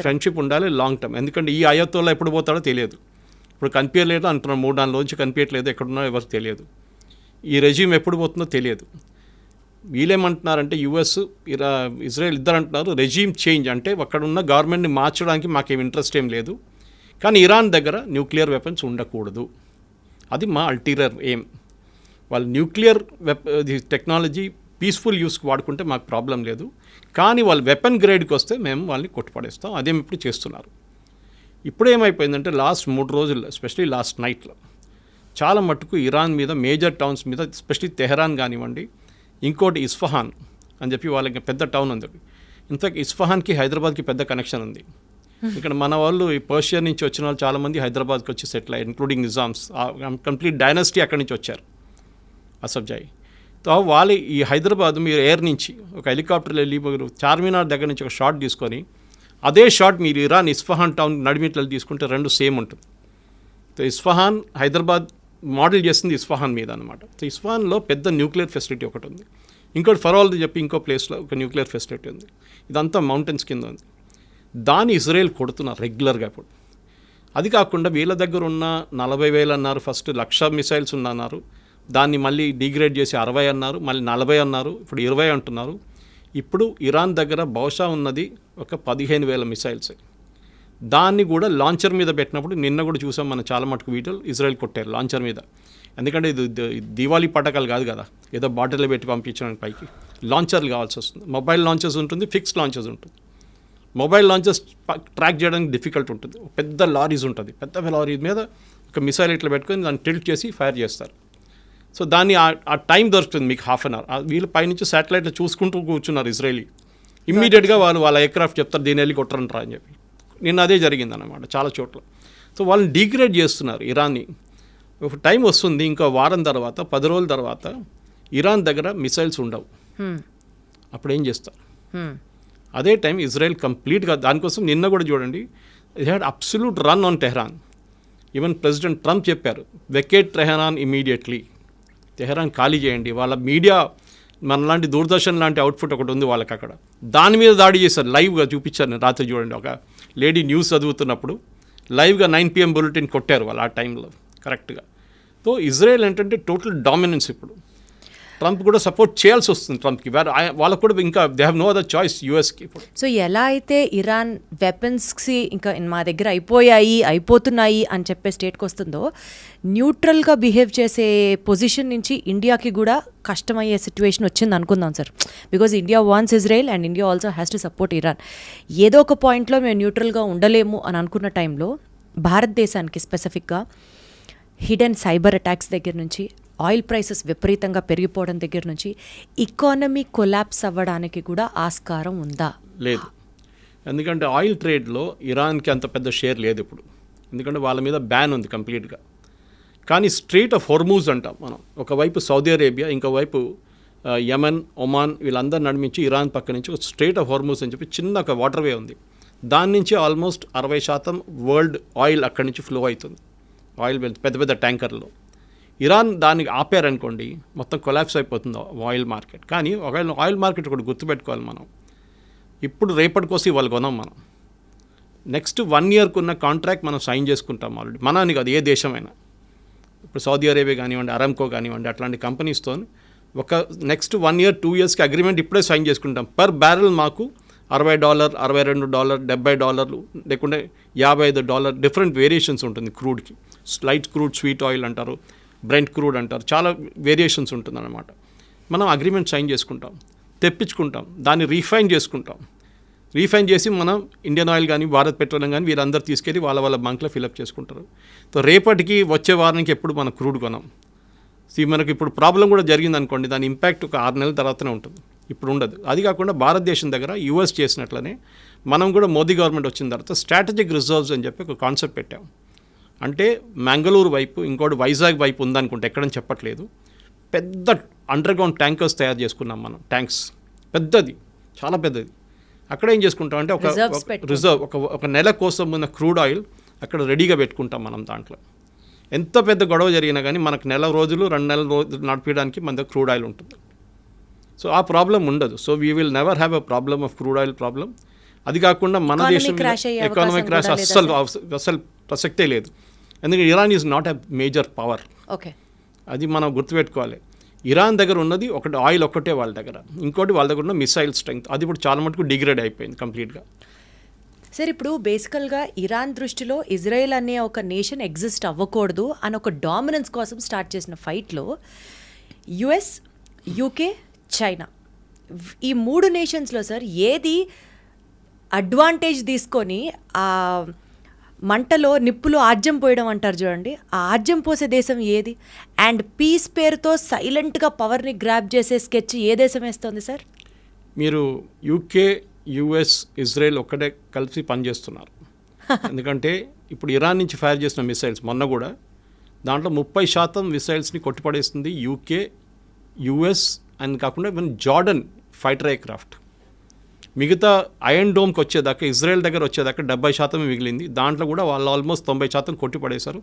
ఫ్రెండ్షిప్ ఉండాలి లాంగ్ టర్మ్. ఎందుకంటే ఈ అయోత్తోలో ఎప్పుడు పోతాడో తెలియదు. ఇప్పుడు కనిపించలేదు అంటున్నాం, 3 రోజులు కనిపించట్లేదు, ఎక్కడున్నారో ఎవరికి తెలియదు. ఈ రెజ్యూమ్ ఎప్పుడు పోతుందో తెలియదు. వీళ్ళేమంటున్నారంటే యుఎస్ ఇజ్రాయెల్ ఇద్దరు అంటున్నారు రెజ్యూమ్ చేంజ్, అంటే అక్కడ ఉన్న గవర్నమెంట్ని మార్చడానికి మాకేం ఇంట్రెస్ట్ ఏం లేదు, కానీ ఇరాన్ దగ్గర న్యూక్లియర్ వెపన్స్ ఉండకూడదు, అది మా అల్టీరియర్ ఎయిమ్. వాళ్ళు న్యూక్లియర్ టెక్నాలజీ పీస్ఫుల్ యూస్కి వాడుకుంటే మాకు ప్రాబ్లం లేదు, కానీ వాళ్ళు వెపన్ గ్రేడ్కి వస్తే మేము వాళ్ళని కొట్టుపడేస్తాం. అదేమి ఇప్పుడు చేస్తున్నారు. ఇప్పుడు ఏమైపోయిందంటే లాస్ట్ 3 రోజుల్లో, ఎస్పెషలీ లాస్ట్ నైట్లో చాలా మట్టుకు ఇరాన్ మీద, మేజర్ టౌన్స్ మీద, ఎస్పెషలీ తెహరాన్ కానివ్వండి, ఇంకోటి ఇస్ఫహాన్ అని చెప్పి వాళ్ళకి పెద్ద టౌన్ ఉంది. ఇన్ఫాక్ట్ ఇస్ఫహాన్కి హైదరాబాద్కి పెద్ద కనెక్షన్ ఉంది. ఇక్కడ మన వాళ్ళు ఈ పర్షియా నుంచి వచ్చిన వాళ్ళు చాలామంది హైదరాబాద్కి వచ్చి సెటిల్ అయ్యారు, ఇంక్లూడింగ్ నిజామ్స్. కంప్లీట్ డైనస్టీ అక్కడి నుంచి వచ్చారు, అసఫ్జాయి. సో వాళ్ళు ఈ హైదరాబాద్ మీరు ఎయిర్ నుంచి ఒక హెలికాప్టర్లో వెళ్ళి మీరు చార్మినార్ దగ్గర నుంచి ఒక షాట్ తీసుకొని అదే షాట్ మీరు ఇరాన్ ఇస్ఫహాన్ టౌన్ నడిమిట్లలో తీసుకుంటే 2 సేమ్ ఉంటుంది. సో ఇస్ఫహాన్ హైదరాబాద్ మోడల్ చేస్తుంది ఇస్ఫహాన్ మీద అనమాట. సో ఇస్ఫహాన్లో పెద్ద న్యూక్లియర్ ఫెసిలిటీ ఒకటి ఉంది. ఇంకోటి ఫరోల్ది చెప్పి ఇంకో ప్లేస్లో ఒక న్యూక్లియర్ ఫెసిలిటీ ఉంది. ఇదంతా మౌంటైన్స్ కింద ఉంది. దాన్ని ఇజ్రాయెల్ కొడుతున్నారు రెగ్యులర్గా. ఇప్పుడు అది కాకుండా వీళ్ళ దగ్గర ఉన్న 40,000 అన్నారు, ఫస్ట్ 1,00,000 మిసైల్స్ ఉన్నారు, దాన్ని మళ్ళీ డిగ్రేడ్ చేసి 60 అన్నారు, మళ్ళీ 40 అన్నారు, ఇప్పుడు 20 అంటున్నారు. ఇప్పుడు ఇరాన్ దగ్గర బహుశా ఉన్నది ఒక 15,000 మిసైల్స్. దాన్ని కూడా లాంచర్ మీద పెట్టినప్పుడు నిన్న కూడా చూసాం మనం చాలా మటుకు వీడియోలు, ఇజ్రాయెల్ కొట్టారు లాంచర్ మీద. ఎందుకంటే ఇది దివాళీ పటాకాలు కాదు కదా, ఏదో బాటిల్లో పెట్టి పంపించడానికి పైకి లాంచర్లు కావాల్సి వస్తుంది. మొబైల్ లాంచర్స్ ఉంటుంది, ఫిక్స్డ్ లాంచర్స్ ఉంటుంది. మొబైల్ లాంచర్స్ ట్రాక్ చేయడానికి డిఫికల్ట్ ఉంటుంది. పెద్ద లారీస్ ఉంటుంది, పెద్ద లారీ మీద ఒక మిసైల్ ఇట్లా పెట్టుకొని దాన్ని టిల్ట్ చేసి ఫైర్ చేస్తారు. సో దాన్ని ఆ టైం దొరుకుతుంది మీకు 1/2 hour. వీళ్ళు పైనుంచి శాటిలైట్లో చూసుకుంటూ కూర్చున్నారు ఇజ్రాయలీ. ఇమ్మీడియట్గా వాళ్ళ ఎయిర్క్రాఫ్ట్ చెప్తారు దీన్ని వెళ్ళి కొట్టరంటారా అని చెప్పి. నిన్న అదే జరిగిందన్నమాట చాలా చోట్ల. సో వాళ్ళని డిగ్రేడ్ చేస్తున్నారు ఇరాన్ని. ఒక టైం వస్తుంది, ఇంకో వారం తర్వాత 10 రోజుల తర్వాత ఇరాన్ దగ్గర మిసైల్స్ ఉండవు. అప్పుడు ఏం చేస్తారు? అదే టైం ఇజ్రాయెల్ కంప్లీట్గా దానికోసం నిన్న కూడా చూడండి, it had absolute run on Tehran. Even president Trump చెప్పారు వెకేట్ టెహరాన్ ఇమీడియట్లీ. తెహరాన్ ఖాళీ చేయండి. వాళ్ళ మీడియా మనలాంటి దూరదర్శన్ లాంటి అవుట్ఫుట్ ఒకటి ఉంది వాళ్ళకి అక్కడ, దాని మీద దాడి చేశారు. లైవ్గా చూపించారు నేను రాత్రి, చూడండి. ఒక లేడీ న్యూస్ చదువుతున్నప్పుడు లైవ్గా 9 PM బులెటిన్ కొట్టారు వాళ్ళు ఆ టైంలో కరెక్ట్గా. సో ఇజ్రాయెల్ ఏంటంటే టోటల్ డామినెన్స్. ఇప్పుడు ట్రంప్ కూడా సపోర్ట్ చేయాల్సి వస్తుంది ట్రంప్కి. వాళ్ళకు కూడా ఇంకా they have no other choice యూఎస్కి ఇప్పుడు. సో ఎలా అయితే ఇరాన్ వెపన్స్కి ఇంకా మా దగ్గర అయిపోతున్నాయి అని చెప్పే స్టేట్కి వస్తుందో, న్యూట్రల్గా బిహేవ్ చేసే పొజిషన్ నుంచి ఇండియాకి కూడా కష్టమయ్యే సిచ్యువేషన్ వచ్చింది అనుకుందాం sir. Because India wants Israel and India also has to support Iran. ఏదో ఒక పాయింట్లో మేము న్యూట్రల్గా ఉండలేము అని అనుకున్న టైంలో భారతదేశానికి స్పెసిఫిక్గా హిడెన్ సైబర్ అటాక్స్ దగ్గర నుంచి, ఆయిల్ ప్రైసెస్ విపరీతంగా పెరిగిపోవడం దగ్గర నుంచి ఎకానమీ కొలాప్స్ అవ్వడానికి కూడా ఆస్కారం ఉందా? లేదు. ఎందుకంటే ఆయిల్ ట్రేడ్లో ఇరాన్కి అంత పెద్ద షేర్ లేదు ఇప్పుడు, ఎందుకంటే వాళ్ళ మీద బ్యాన్ ఉంది కంప్లీట్గా. కానీ స్ట్రెయిట్ ఆఫ్ హోర్మూజ్ అంటాం మనం, ఒకవైపు సౌదీ అరేబియా, ఇంకోవైపు యమన్, ఒమాన్, వీళ్ళందరూ నడిమించి ఇరాన్ పక్క నుంచి ఒక స్ట్రెయిట్ ఆఫ్ హోర్మూజ్ అని చెప్పి చిన్న ఒక వాటర్వే ఉంది. దాని నుంచి ఆల్మోస్ట్ 60% వరల్డ్ ఆయిల్ అక్కడి నుంచి ఫ్లో అవుతుంది. ఆయిల్ పెద్ద పెద్ద ట్యాంకర్లో. ఇరాన్ దానికి ఆపారనుకోండి మొత్తం కొలాప్స్ అయిపోతుంది ఆయిల్ మార్కెట్. కానీ ఒకవేళ ఆయిల్ మార్కెట్ కూడా గుర్తుపెట్టుకోవాలి మనం, ఇప్పుడు రేపటి కోసం ఇవాళ కొనాం మనం. నెక్స్ట్ 1 yearకు ఉన్న కాంట్రాక్ట్ మనం సైన్ చేసుకుంటాం ఆల్రెడీ. మనని కాదు, ఏ దేశమైనా. ఇప్పుడు సౌదీ అరేబియా కానివ్వండి, అరామ్కో కానివ్వండి, అట్లాంటి కంపెనీస్తో ఒక నెక్స్ట్ 1 year 2 yearsకి అగ్రిమెంట్ ఇప్పుడే సైన్ చేసుకుంటాం. పర్ బ్యారెల్ మాకు $60, $62, $70, లేకుంటే $55, డిఫరెంట్ వేరియేషన్స్ ఉంటుంది క్రూడ్కి. లైట్ క్రూడ్, స్వీట్ ఆయిల్ అంటారు, బ్రెంట్ క్రూడ్ అంటారు, చాలా వేరియేషన్స్ ఉంటుందన్నమాట. మనం అగ్రిమెంట్ సైన్ చేసుకుంటాం, తెప్పించుకుంటాం, దాన్ని రీఫైన్ చేసుకుంటాం. రీఫైన్ చేసి మనం ఇండియన్ ఆయిల్ కానీ, భారత్ పెట్రోలియం కానీ వీరందరూ తీసుకెళ్ళి వాళ్ళ బంక్లో ఫిలప్ చేసుకుంటారు. సో రేపటికి వచ్చే వారానికి ఎప్పుడు మనం క్రూడ్ కొనాం. మనకి ఇప్పుడు ప్రాబ్లం కూడా జరిగింది అనుకోండి, దాని ఇంపాక్ట్ ఒక 6 నెలల తర్వాతనే ఉంటుంది, ఇప్పుడు ఉండదు. అది కాకుండా భారతదేశం దగ్గర యూఎస్ చేసినట్లనే మనం కూడా మోదీ గవర్నమెంట్ వచ్చిన తర్వాత స్ట్రాటజిక్ రిజర్వ్స్ అని చెప్పి ఒక కాన్సెప్ట్ పెట్టాం. అంటే మంగళూరు వైపు, ఇంకోటి వైజాగ్ వైపు ఉందనుకుంటే, ఎక్కడని చెప్పట్లేదు, పెద్ద అండర్గ్రౌండ్ ట్యాంకర్స్ తయారు చేసుకున్నాం మనం. ట్యాంక్స్ పెద్దది, చాలా పెద్దది. అక్కడ ఏం చేసుకుంటాం అంటే ఒక రిజర్వ్, ఒక నెల కోసం ఉన్న క్రూడ్ ఆయిల్ అక్కడ రెడీగా పెట్టుకుంటాం మనం. దాంట్లో ఎంత పెద్ద గొడవ జరిగినా కానీ మనకు 2 రోజులు 2 రోజులు నడిపించడానికి మన దగ్గర క్రూడ్ ఆయిల్ ఉంటుంది. సో ఆ ప్రాబ్లం ఉండదు. So we will never have a problem of crude oil problem. అది కాకుండా మన దేశం ఎకానమిక్ క్రాష్ అస్సలు ప్రసక్తే లేదు. ఎందుకంటే Iran is not a major power. Okay, అది మనం గుర్తుపెట్టుకోవాలి. ఇరాన్ దగ్గర ఉన్నది ఒకటి ఆయిల్ ఒక్కటే వాళ్ళ దగ్గర, ఇంకోటి వాళ్ళ దగ్గర ఉన్న మిసైల్ స్ట్రెంగ్త్, అది ఇప్పుడు చాలా మటుకు డిగ్రేడ్ అయిపోయింది కంప్లీట్గా. సార్ ఇప్పుడు బేసికల్గా ఇరాన్ దృష్టిలో ఇజ్రాయెల్ అనే ఒక నేషన్ ఎగ్జిస్ట్ అవ్వకూడదు అని ఒక డామినెన్స్ కోసం స్టార్ట్ చేసిన ఫైట్లో యుఎస్, యూకే, చైనా, ఈ 3 నేషన్స్లో సార్ ఏది అడ్వాంటేజ్ తీసుకొని ఆ మంటలో నిప్పులో ఆజ్యం పోయడం అంటారు చూడండి, ఆ ఆజ్యం పోసే దేశం ఏది? అండ్ పీస్ పేరుతో సైలెంట్గా పవర్ని గ్రాప్ చేసే స్కెచ్ ఏ దేశం వేస్తుంది సార్? మీరు యూకే, యుఎస్, ఇజ్రాయెల్ ఒక్కటే కలిసి పనిచేస్తున్నారు. ఎందుకంటే ఇప్పుడు ఇరాన్ నుంచి ఫైర్ చేసిన మిసైల్స్ మొన్న కూడా దాంట్లో 30% మిసైల్స్ని కొట్టిపడేస్తుంది యూకే, యుఎస్ అని కాకుండా ఈవెన్ జార్డన్ ఫైటర్ ఎయిర్క్రాఫ్ట్. మిగతా ఐరన్ డోమ్కి వచ్చేదాకా, ఇజ్రాయెల్ దగ్గర వచ్చేదాకా 70% మిగిలింది. దాంట్లో కూడా వాళ్ళు ఆల్మోస్ట్ 90% కొట్టిపడేశారు,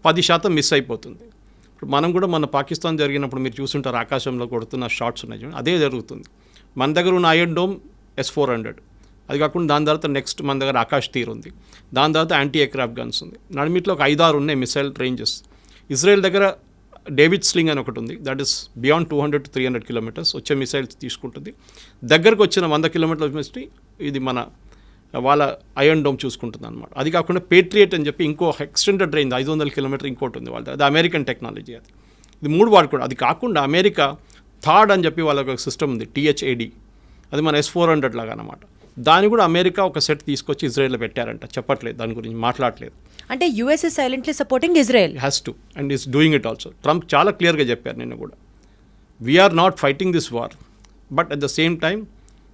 10% మిస్ అయిపోతుంది. ఇప్పుడు మనం కూడా మన పాకిస్తాన్ జరిగినప్పుడు మీరు చూస్తుంటారు, ఆకాశంలో కొడుతున్న షాట్స్ ఉన్నాయి చూడండి, అదే జరుగుతుంది. మన దగ్గర ఉన్న ఐరన్ డోమ్ S-400, అది కాకుండా దాని తర్వాత నెక్స్ట్ మన దగ్గర ఆకాష్ తీర్ ఉంది, దాని తర్వాత యాంటీ ఎయిర్క్రాఫ్ట్ గన్స్ ఉంది. నడిమిట్లో ఒక 5-6 ఉన్నాయి మిసైల్ రేంజెస్. ఇజ్రాయెల్ దగ్గర డేవిడ్ స్లింగ్ అని ఒకటి ఉంది, that is beyond 200 to 300 kilometers వచ్చే మిసైల్స్ తీసుకుంటుంది. దగ్గరకు వచ్చిన 100 kilometers మిస్టి ఇది మన వాళ్ళ ఐరన్ డోమ్ చూసుకుంటుంది అనమాట. అది కాకుండా పేట్రియట్ అని చెప్పి ఇంకో ఎక్స్టెండెడ్ రేంజ్ 500 kilometers ఇంకోటి ఉంది వాళ్ళది, అది అమెరికన్ టెక్నాలజీ. అది ఇది 3 వాడుకోవడం. అది కాకుండా అమెరికా థాడ్ అని చెప్పి వాళ్ళకి ఒక సిస్టమ్ ఉంది, THAD, అది మన S-400 లాగా అనమాట. దాన్ని కూడా అమెరికా ఒక సెట్ తీసుకొచ్చి ఇజ్రాయెల్లో పెట్టారంట, చెప్పట్లేదు దాని గురించి, మాట్లాడలేదు. అంటే US is silently supporting Israel, has to and is doing it also. Trump చాలా క్లియర్గా చెప్పారు నిన్న కూడా, we are not fighting this war, but at the same time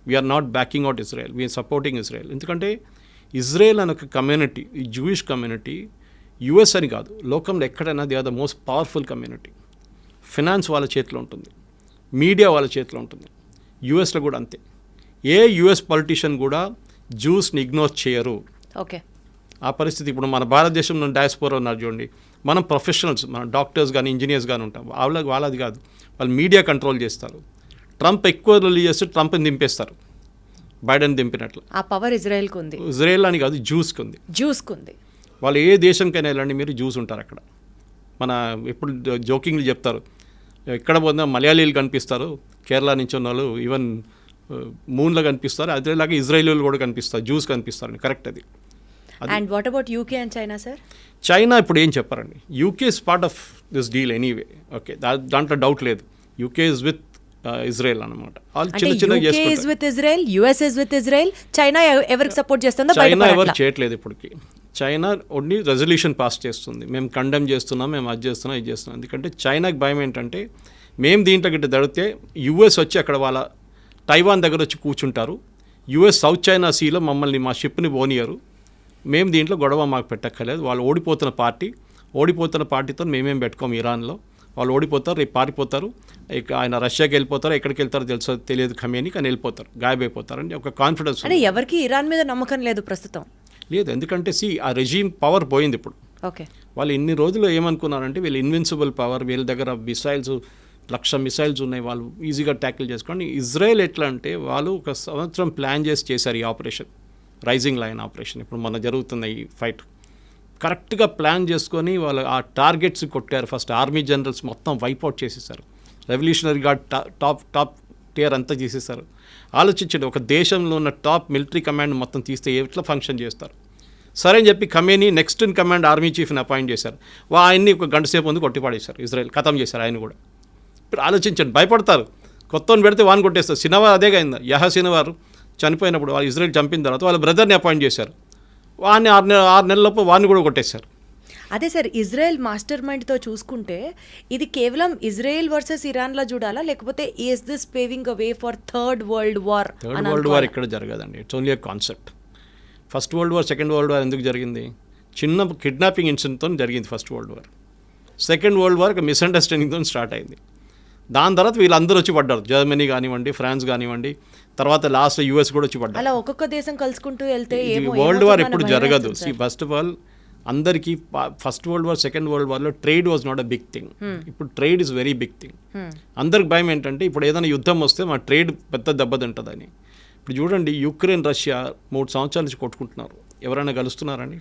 we are not backing out Israel, we are supporting Israel. ఎందుకంటే Israel అనే ఒక community, ఈ Jewish community, US అని కాదు, లోకంలో ఎక్కడైనా they are the most powerful community. Finance వాళ్ళ చేతిలో ఉంటుంది, మీడియా వాళ్ళ చేతిలో ఉంటుంది. యుఎస్లో కూడా అంతే. ఏ యుఎస్ పొలిటీషియన్ కూడా జ్యూస్ని ఇగ్నోర్ చేయరు. ఓకే, ఆ పరిస్థితి ఇప్పుడు మన భారతదేశంలో డయాస్పోరా ఉన్నారు చూడండి, మనం ప్రొఫెషనల్స్, మన డాక్టర్స్ కానీ ఇంజనీర్స్ కానీ ఉంటాం, వాళ్ళది కాదు, వాళ్ళు మీడియా కంట్రోల్ చేస్తారు. ట్రంప్ ఎక్కువ రిలీజ్ చేస్తే ట్రంప్ని దింపేస్తారు, బైడెన్ దింపినట్లు. ఆ పవర్ ఇజ్రాయెల్కి ఉంది. ఇజ్రాయెల్ అని కాదు, జ్యూస్కి ఉంది. వాళ్ళు ఏ దేశంకైనా వెళ్ళండి, మీరు జ్యూస్ ఉంటారు అక్కడ. మన ఎప్పుడు జోకింగ్లు చెప్తారు, ఎక్కడ పోయినా మలయాళీలు కనిపిస్తారు, కేరళ నుంచి ఉన్న వాళ్ళు ఈవెన్ మూన్లో కనిపిస్తారు, అదేలాగా ఇజ్రాయేలీలు కూడా కనిపిస్తారు, జ్యూస్ కనిపిస్తారు. కరెక్ట్ అది. And what about UK and China sir? China ఇప్పుడు ఏం చెప్పారండి, UK is part of this deal anyway. Okay, దాంట్లో డౌట్ లేదు. యూకే ఇస్ విత్ ఇజ్రాయెల్ అనమాట. వాళ్ళు చిన్న చిన్నగా చేసుకుంటారు. చైనా ఎవరికి సపోర్ట్ చేస్తుందో చైనా ఎవరు చేయట్లేదు ఇప్పటికి. చైనా ఓన్లీ రెజల్యూషన్ పాస్ చేస్తుంది, మేము కండెమ్ చేస్తున్నాం, మేము అది చేస్తున్నాం, ఇది చేస్తున్నాం. ఎందుకంటే చైనాకి భయం ఏంటంటే, మేము దీంట్లో గిట్ట దడితే యుఎస్ వచ్చి అక్కడ వాళ్ళ తైవాన్ దగ్గర వచ్చి కూర్చుంటారు, యుఎస్ సౌత్ చైనా సీలో మమ్మల్ని మా షిప్ని పోనీయరు, మేము దీంట్లో గొడవ మాకు పెట్టక్కర్లేదు. వాళ్ళు ఓడిపోతున్న పార్టీతో మేమేం పెట్టుకోము ఇరాన్లో, వాళ్ళు ఓడిపోతారు, రేపు పారిపోతారు, ఇక ఆయన రష్యాకి వెళ్ళిపోతారు, ఎక్కడికి వెళ్తారో తెలియదు ఖమేని, కానీ వెళ్ళిపోతారు, గాయబైపోతారు ఒక కాన్ఫిడెన్స్. అంటే ఎవరికి ఇరాన్ మీద నమ్మకం లేదు ప్రస్తుతం. లేదు, ఎందుకంటే ఆ రెజీమ్ పవర్ పోయింది ఇప్పుడు. ఓకే, వాళ్ళు ఇన్ని రోజులు ఏమనుకున్నారంటే వీళ్ళు ఇన్విన్సిబుల్ పవర్, వీళ్ళ దగ్గర మిసైల్స్ 1,00,000 మిసైల్స్ ఉన్నాయి, వాళ్ళు ఈజీగా ట్యాకిల్ చేసుకోండి. ఇజ్రాయెల్ ఎట్లా అంటే వాళ్ళు 1 సంవత్సరం ప్లాన్ చేశారు ఈ ఆపరేషన్, రైజింగ్ లైన్ ఆపరేషన్. ఇప్పుడు మన జరుగుతున్న ఈ ఫైట్ కరెక్ట్గా ప్లాన్ చేసుకొని వాళ్ళు ఆ టార్గెట్స్ కొట్టారు. ఫస్ట్ ఆర్మీ జనరల్స్ మొత్తం వైప్అవుట్ చేసేసారు, రెవల్యూషనరీ గార్డ్ టాప్ టియర్ అంతా చేసేసారు. ఆలోచించండి, ఒక దేశంలో ఉన్న టాప్ మిలిటరీ కమాండ్ మొత్తం తీస్తే ఎట్లా ఫంక్షన్ చేస్తారు. సరే అని చెప్పి Khamenei next in command army చీఫ్ని అపాయింట్ చేశారు. ఆయన్ని 1 గంట సేపు ముందు కొట్టిపాడేశారు, ఇజ్రాయెల్ ఖతం చేశారు ఆయన కూడా. ఇప్పుడు ఆలోచించండి, భయపడతారు, కొత్తని పెడితే వాడిని కొట్టేస్తారు. సినవార్ అదే అయింది, సినవార్ చనిపోయినప్పుడు వాళ్ళు ఇజ్రాయెల్ చంపిన తర్వాత వాళ్ళ బ్రదర్ని అపాయింట్ చేశారు, వాడిని 6 నెలలలోపు వాడిని కూడా కొట్టేశారు. అదే సార్, ఇజ్రాయెల్ మాస్టర్ మైండ్తో చూసుకుంటే ఇది కేవలం ఇజ్రాయెల్ వర్సెస్ ఇరాన్లా చూడాలా, లేకపోతే is this paving a way for third world war? Third world war ఇక్కడ జరగదండి, it's only a concept. First world war, second world war ఎందుకు జరిగింది? చిన్న కిడ్నాపింగ్ ఇన్సిడెంట్తో జరిగింది first world war. Second world war ఒక మిస్అండర్స్టాండింగ్తో స్టార్ట్ అయింది. దాని తర్వాత వీళ్ళందరూ వచ్చి పడ్డారు, జర్మనీ కానివ్వండి, ఫ్రాన్స్ కానివ్వండి, తర్వాత లాస్ట్ యూఎస్ కూడా వచ్చి పడ్డారు. అలా ఒక్కొక్క దేశం కలుసుకుంటూ వెళ్తే వరల్డ్ వార్ ఎప్పుడు జరగదు. ఫస్ట్ ఆఫ్ ఆల్ అందరికీ first world war, second world వార్లో trade was not a big thing. ఇప్పుడు trade is very big thing. అందరికి భయం ఏంటంటే ఇప్పుడు ఏదైనా యుద్ధం వస్తే మా ట్రేడ్ పెద్ద దెబ్బతింటుందని. ఇప్పుడు చూడండి, యుక్రెయిన్ రష్యా 3 సంవత్సరాల నుంచి కొట్టుకుంటున్నారు. ఎవరైనా కలుస్తున్నారండి?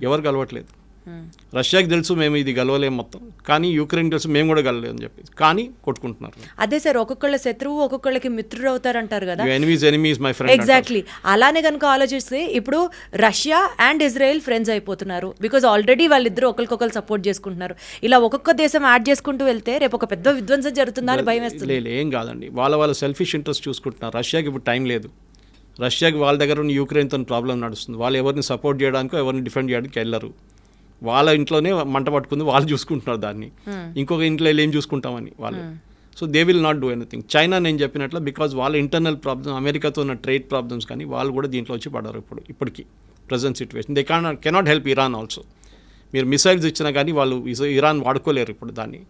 ఎవరు కలవట్లేదు. రష్యాకి తెలుసు మేము ఇది గెలవలేము మొత్తం, కానీ యుక్రెయిన్ తెలుసు మేము కూడా గెలవలేము అని చెప్పి, కానీ కొట్టుకుంటున్నారు. అదే సార్, ఒక్కొక్కళ్ళ శత్రువు ఒక్కొక్కళ్ళకి మిత్రుడు అవుతారంటారు కదా. Enemies my friend. ఎగ్జాక్ట్లీ అలానే కనుక ఆలోచిస్తే ఇప్పుడు రష్యా అండ్ ఇజ్రాయెల్ ఫ్రెండ్స్ అయిపోతున్నారు, బికాజ్ ఆల్రెడీ వాళ్ళిద్దరూ ఒకరికొకరు సపోర్ట్ చేసుకుంటున్నారు. ఇలా ఒక్కొక్క దేశం యాడ్ చేసుకుంటూ వెళ్తే రేపు ఒక పెద్ద విధ్వంసం జరుగుతుందా అని భయం వేస్తుంది. ఏం కాదండి, వాళ్ళ సెల్ఫిష్ ఇంట్రెస్ట్ చూసుకుంటున్నారు. రష్యాకి ఇప్పుడు టైం లేదు. రష్యాకి వాళ్ళ దగ్గర ఉన్న యుక్రెయిన్తో ప్రాబ్లం నడుస్తుంది. వాళ్ళు ఎవరిని సపోర్ట్ చేయడానికో ఎవరిని డిఫెండ్ చేయడానికి వెళ్ళరు. వాళ్ళ ఇంట్లోనే మంట పట్టుకుంది, వాళ్ళు చూసుకుంటున్నారు దాన్ని. ఇంకొక ఇంట్లో ఏం చూసుకుంటామని వాళ్ళు. So they will not do anything. China నేను చెప్పినట్లు బికాజ్ వాళ్ళ ఇంటర్నల్ ప్రాబ్లమ్స్, అమెరికాతో ఉన్న ట్రేడ్ ప్రాబ్లమ్స్ కానీ వాళ్ళు కూడా దీంట్లో వచ్చి పడరు ఇప్పటికీ present situation. They cannot help Iran also. మీరు మిసైల్స్ ఇచ్చినా కానీ వాళ్ళు ఇరాన్ వాడుకోలేరు ఇప్పుడు దాన్ని.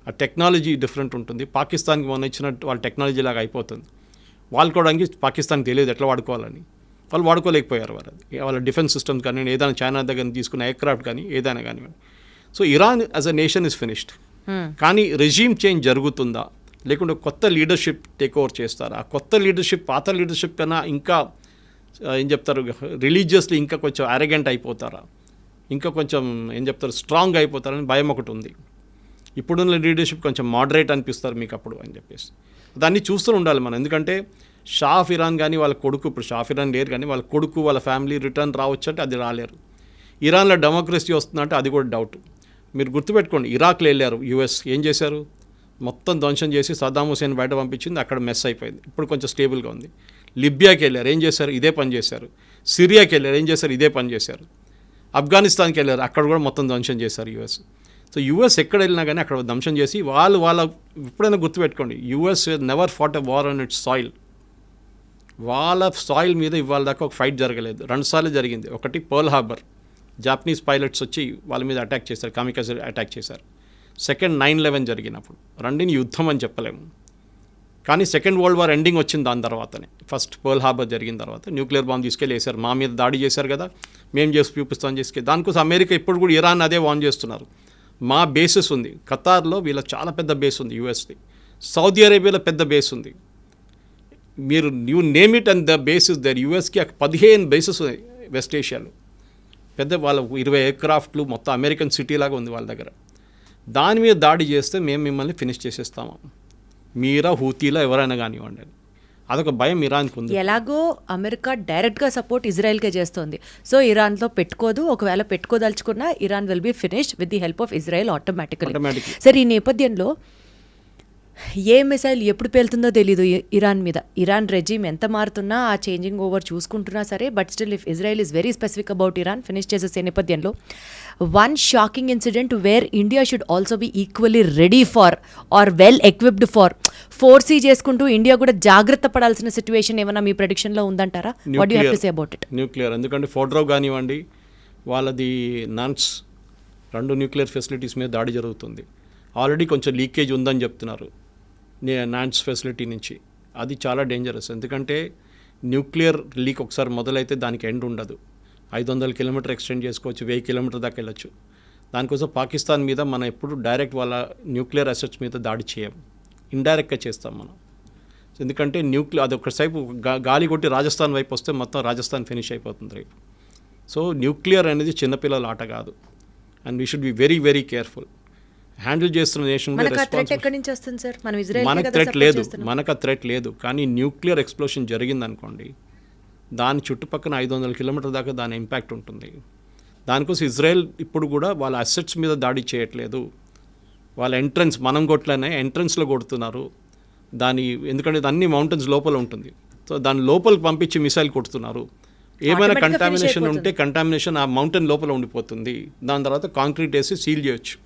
ఆ టెక్నాలజీ డిఫరెంట్ ఉంటుంది. పాకిస్తాన్కి మొన్న ఇచ్చినట్టు వాళ్ళ టెక్నాలజీ లాగా అయిపోతుంది. వాడుకోవడానికి పాకిస్తాన్కి తెలియదు ఎట్లా వాడుకోవాలని, వాళ్ళు వాడుకోలేకపోయారు. వాళ్ళ డిఫెన్స్ సిస్టమ్స్ కానీ ఏదైనా చైనా దగ్గర తీసుకున్న ఎయిర్క్రాఫ్ట్ కానీ ఏదైనా కానివ్వండి. So Iran as a nation is finished. కానీ రెజీమ్ చేంజ్ జరుగుతుందా, లేకుంటే కొత్త లీడర్షిప్ టేక్ ఓవర్ చేస్తారా? ఆ కొత్త లీడర్షిప్ పాత లీడర్షిప్ కన్నా ఇంకా ఏం చెప్తారు, రిలీజియస్లీ ఇంకా కొంచెం అరగెంట్ అయిపోతారా, ఇంకా కొంచెం ఏం చెప్తారు స్ట్రాంగ్ అయిపోతారని భయం ఒకటి ఉంది. ఇప్పుడున్న లీడర్షిప్ కొంచెం మోడరేట్ అనిపిస్తారు మీకు అప్పుడు అని చెప్పేసి దాన్ని చూస్తూ ఉండాలి మనం. ఎందుకంటే షా ఆఫ్ ఇరాన్ కానీ వాళ్ళ కొడుకు, ఇప్పుడు షా ఆఫ్ ఇరాన్ లేరు కానీ వాళ్ళ కొడుకు వాళ్ళ ఫ్యామిలీ రిటర్న్ రావచ్చు అంటే అది రాలేరు. ఇరాన్లో డెమోక్రసీ వస్తుందంటే అది కూడా డౌట్. మీరు గుర్తుపెట్టుకోండి, ఇరాక్లో వెళ్ళారు యుఎస్, ఏం చేశారు, మొత్తం ధ్వంసం చేసి సద్దాం హుసేన్ బయట పంపించింది, అక్కడ మెస్ అయిపోయింది. ఇప్పుడు కొంచెం స్టేబుల్గా ఉంది. లిబియాకి వెళ్ళారు, ఏం చేశారు, ఇదే పని చేశారు. సిరియాకి వెళ్ళారు, ఏం చేశారు, ఇదే పని చేశారు. ఆఫ్ఘనిస్తాన్కి వెళ్ళారు, అక్కడ కూడా మొత్తం ధ్వంసం చేశారు యుఎస్. సో యుఎస్ ఎక్కడ వెళ్ళినా కానీ అక్కడ ధ్వంసం చేసి వాళ్ళ ఎప్పుడైనా గుర్తుపెట్టుకోండి, US never fought a war on its soil. వాళ్ళ సాయిల్ మీద ఇవాళ దాకా ఒక ఫైట్ జరగలేదు. 2 సార్లు జరిగింది. ఒకటి పర్ల్ హార్బర్, జాపనీస్ పైలట్స్ వచ్చి వాళ్ళ మీద అటాక్ చేశారు, కామికాజే అటాక్ చేశారు. సెకండ్ 9/11 జరిగినప్పుడు. రెండిని యుద్ధం అని చెప్పలేము, కానీ సెకండ్ వరల్డ్ వార్ ఎండింగ్ వచ్చింది దాని తర్వాతనే. ఫస్ట్ పర్ల్ హార్బర్ జరిగిన తర్వాత న్యూక్లియర్ బాంబ్ తీసుకెళ్ళి వేశారు, మా మీద దాడి చేశారు కదా, మేము చేసి చూపిస్తామని చేసి. దానికోసం అమెరికా ఇప్పుడు కూడా ఇరాన్ అదే వార్న్ చేస్తున్నారు. మా బేసెస్ ఉంది. ఖతార్లో వీళ్ళ చాలా పెద్ద బేస్ ఉంది యూఎస్ది. సౌదీ అరేబియాలో పెద్ద బేస్ ఉంది. మీరు you name it and the bases there. యూఎస్కి 15 బేసెస్ ఉన్నాయి వెస్ట్ ఏషియాలో. పెద్ద వాళ్ళ 20 ఎయిర్క్రాఫ్ట్లు మొత్తం అమెరికన్ సిటీ లాగా ఉంది వాళ్ళ దగ్గర. దాని మీద దాడి చేస్తే మేము మిమ్మల్ని ఫినిష్ చేసేస్తాము, మీరా హూతీలా ఎవరైనా కానివ్వండి. అదొక భయం ఇరాన్కి ఉంది. ఎలాగో అమెరికా డైరెక్ట్గా సపోర్ట్ ఇజ్రాయెల్కే చేస్తుంది. సో ఇరాన్తో పెట్టుకోదు. ఒకవేళ పెట్టుకోదలుచుకున్నా Iran will be finished with the help of Israel automatically. సరే, ఈ నేపథ్యంలో ఏ మిసైల్ ఎప్పుడు పేలుతుందో తెలీదు ఇరాన్ మీద. ఇరాన్ రెజీమ్ ఎంత మారుతున్నా, ఆ చేంజింగ్ ఓవర్ చూసుకుంటున్నా సరే, but still if Israel is very specific about Iran finish చేసే నేపథ్యంలో one shocking incident where India should also be equally ready for or well equipped for foresee చేసుకుంటూ India కూడా జాగ్రత్త పడాల్సిన సిచ్యువేషన్ ఏమైనా మీ ప్రెడిక్షన్లో ఉందంటారా? What do have to say about it? Nuclear, ఎందుకంటే ఫోర్డ్రో కానివ్వండి, వాళ్ళది నాన్స్ 2 న్యూక్లియర్ ఫెసిలిటీస్ మీద దాడి జరుగుతుంది. ఆల్రెడీ కొంచెం లీకేజ్ ఉందని చెప్తున్నారు నాన్స్ ఫెసిలిటీ నుంచి. అది చాలా డేంజరస్, ఎందుకంటే న్యూక్లియర్ లీక్ ఒకసారి మొదలైతే దానికి ఎండ్ ఉండదు. 500 కిలోమీటర్ ఎక్స్టెండ్ చేసుకోవచ్చు, 1000 కిలోమీటర్ దాకా వెళ్ళచ్చు. దానికోసం పాకిస్తాన్ మీద మనం ఎప్పుడు డైరెక్ట్ వాళ్ళ న్యూక్లియర్ అసెట్స్ మీద దాడి చేయం, ఇండైరెక్ట్గా చేస్తాం మనం. ఎందుకంటే అది ఒకసేపు గాలి కొట్టి రాజస్థాన్ వైపు వస్తే మొత్తం రాజస్థాన్ ఫినిష్ అయిపోతుంది రేపు. సో న్యూక్లియర్ అనేది చిన్నపిల్లల ఆట కాదు, and we should be very very careful. Handle చేస్తున్న నేషన్ మనకు థ్రెట్ లేదు, కానీ న్యూక్లియర్ ఎక్స్ప్లోషన్ జరిగిందనుకోండి, దాని చుట్టుపక్కల 500 కిలోమీటర్ దాకా దాని ఇంపాక్ట్ ఉంటుంది. దానికోసం ఇజ్రాయెల్ ఇప్పుడు కూడా వాళ్ళ అసెట్స్ మీద దాడి చేయట్లేదు. వాళ్ళ ఎంట్రన్స్ మనం కొట్లనే ఎంట్రన్స్లో కొడుతున్నారు ఎందుకంటే అన్ని మౌంటైన్స్ లోపల ఉంటుంది. సో దాని లోపలికి పంపించి మిసైల్ కొడుతున్నారు. ఏమైనా కంటామినేషన్ ఉంటే కంటామినేషన్ ఆ మౌంటైన్ లోపల ఉండిపోతుంది. దాని తర్వాత కాంక్రీట్ వేసి సీల్ చేయొచ్చు.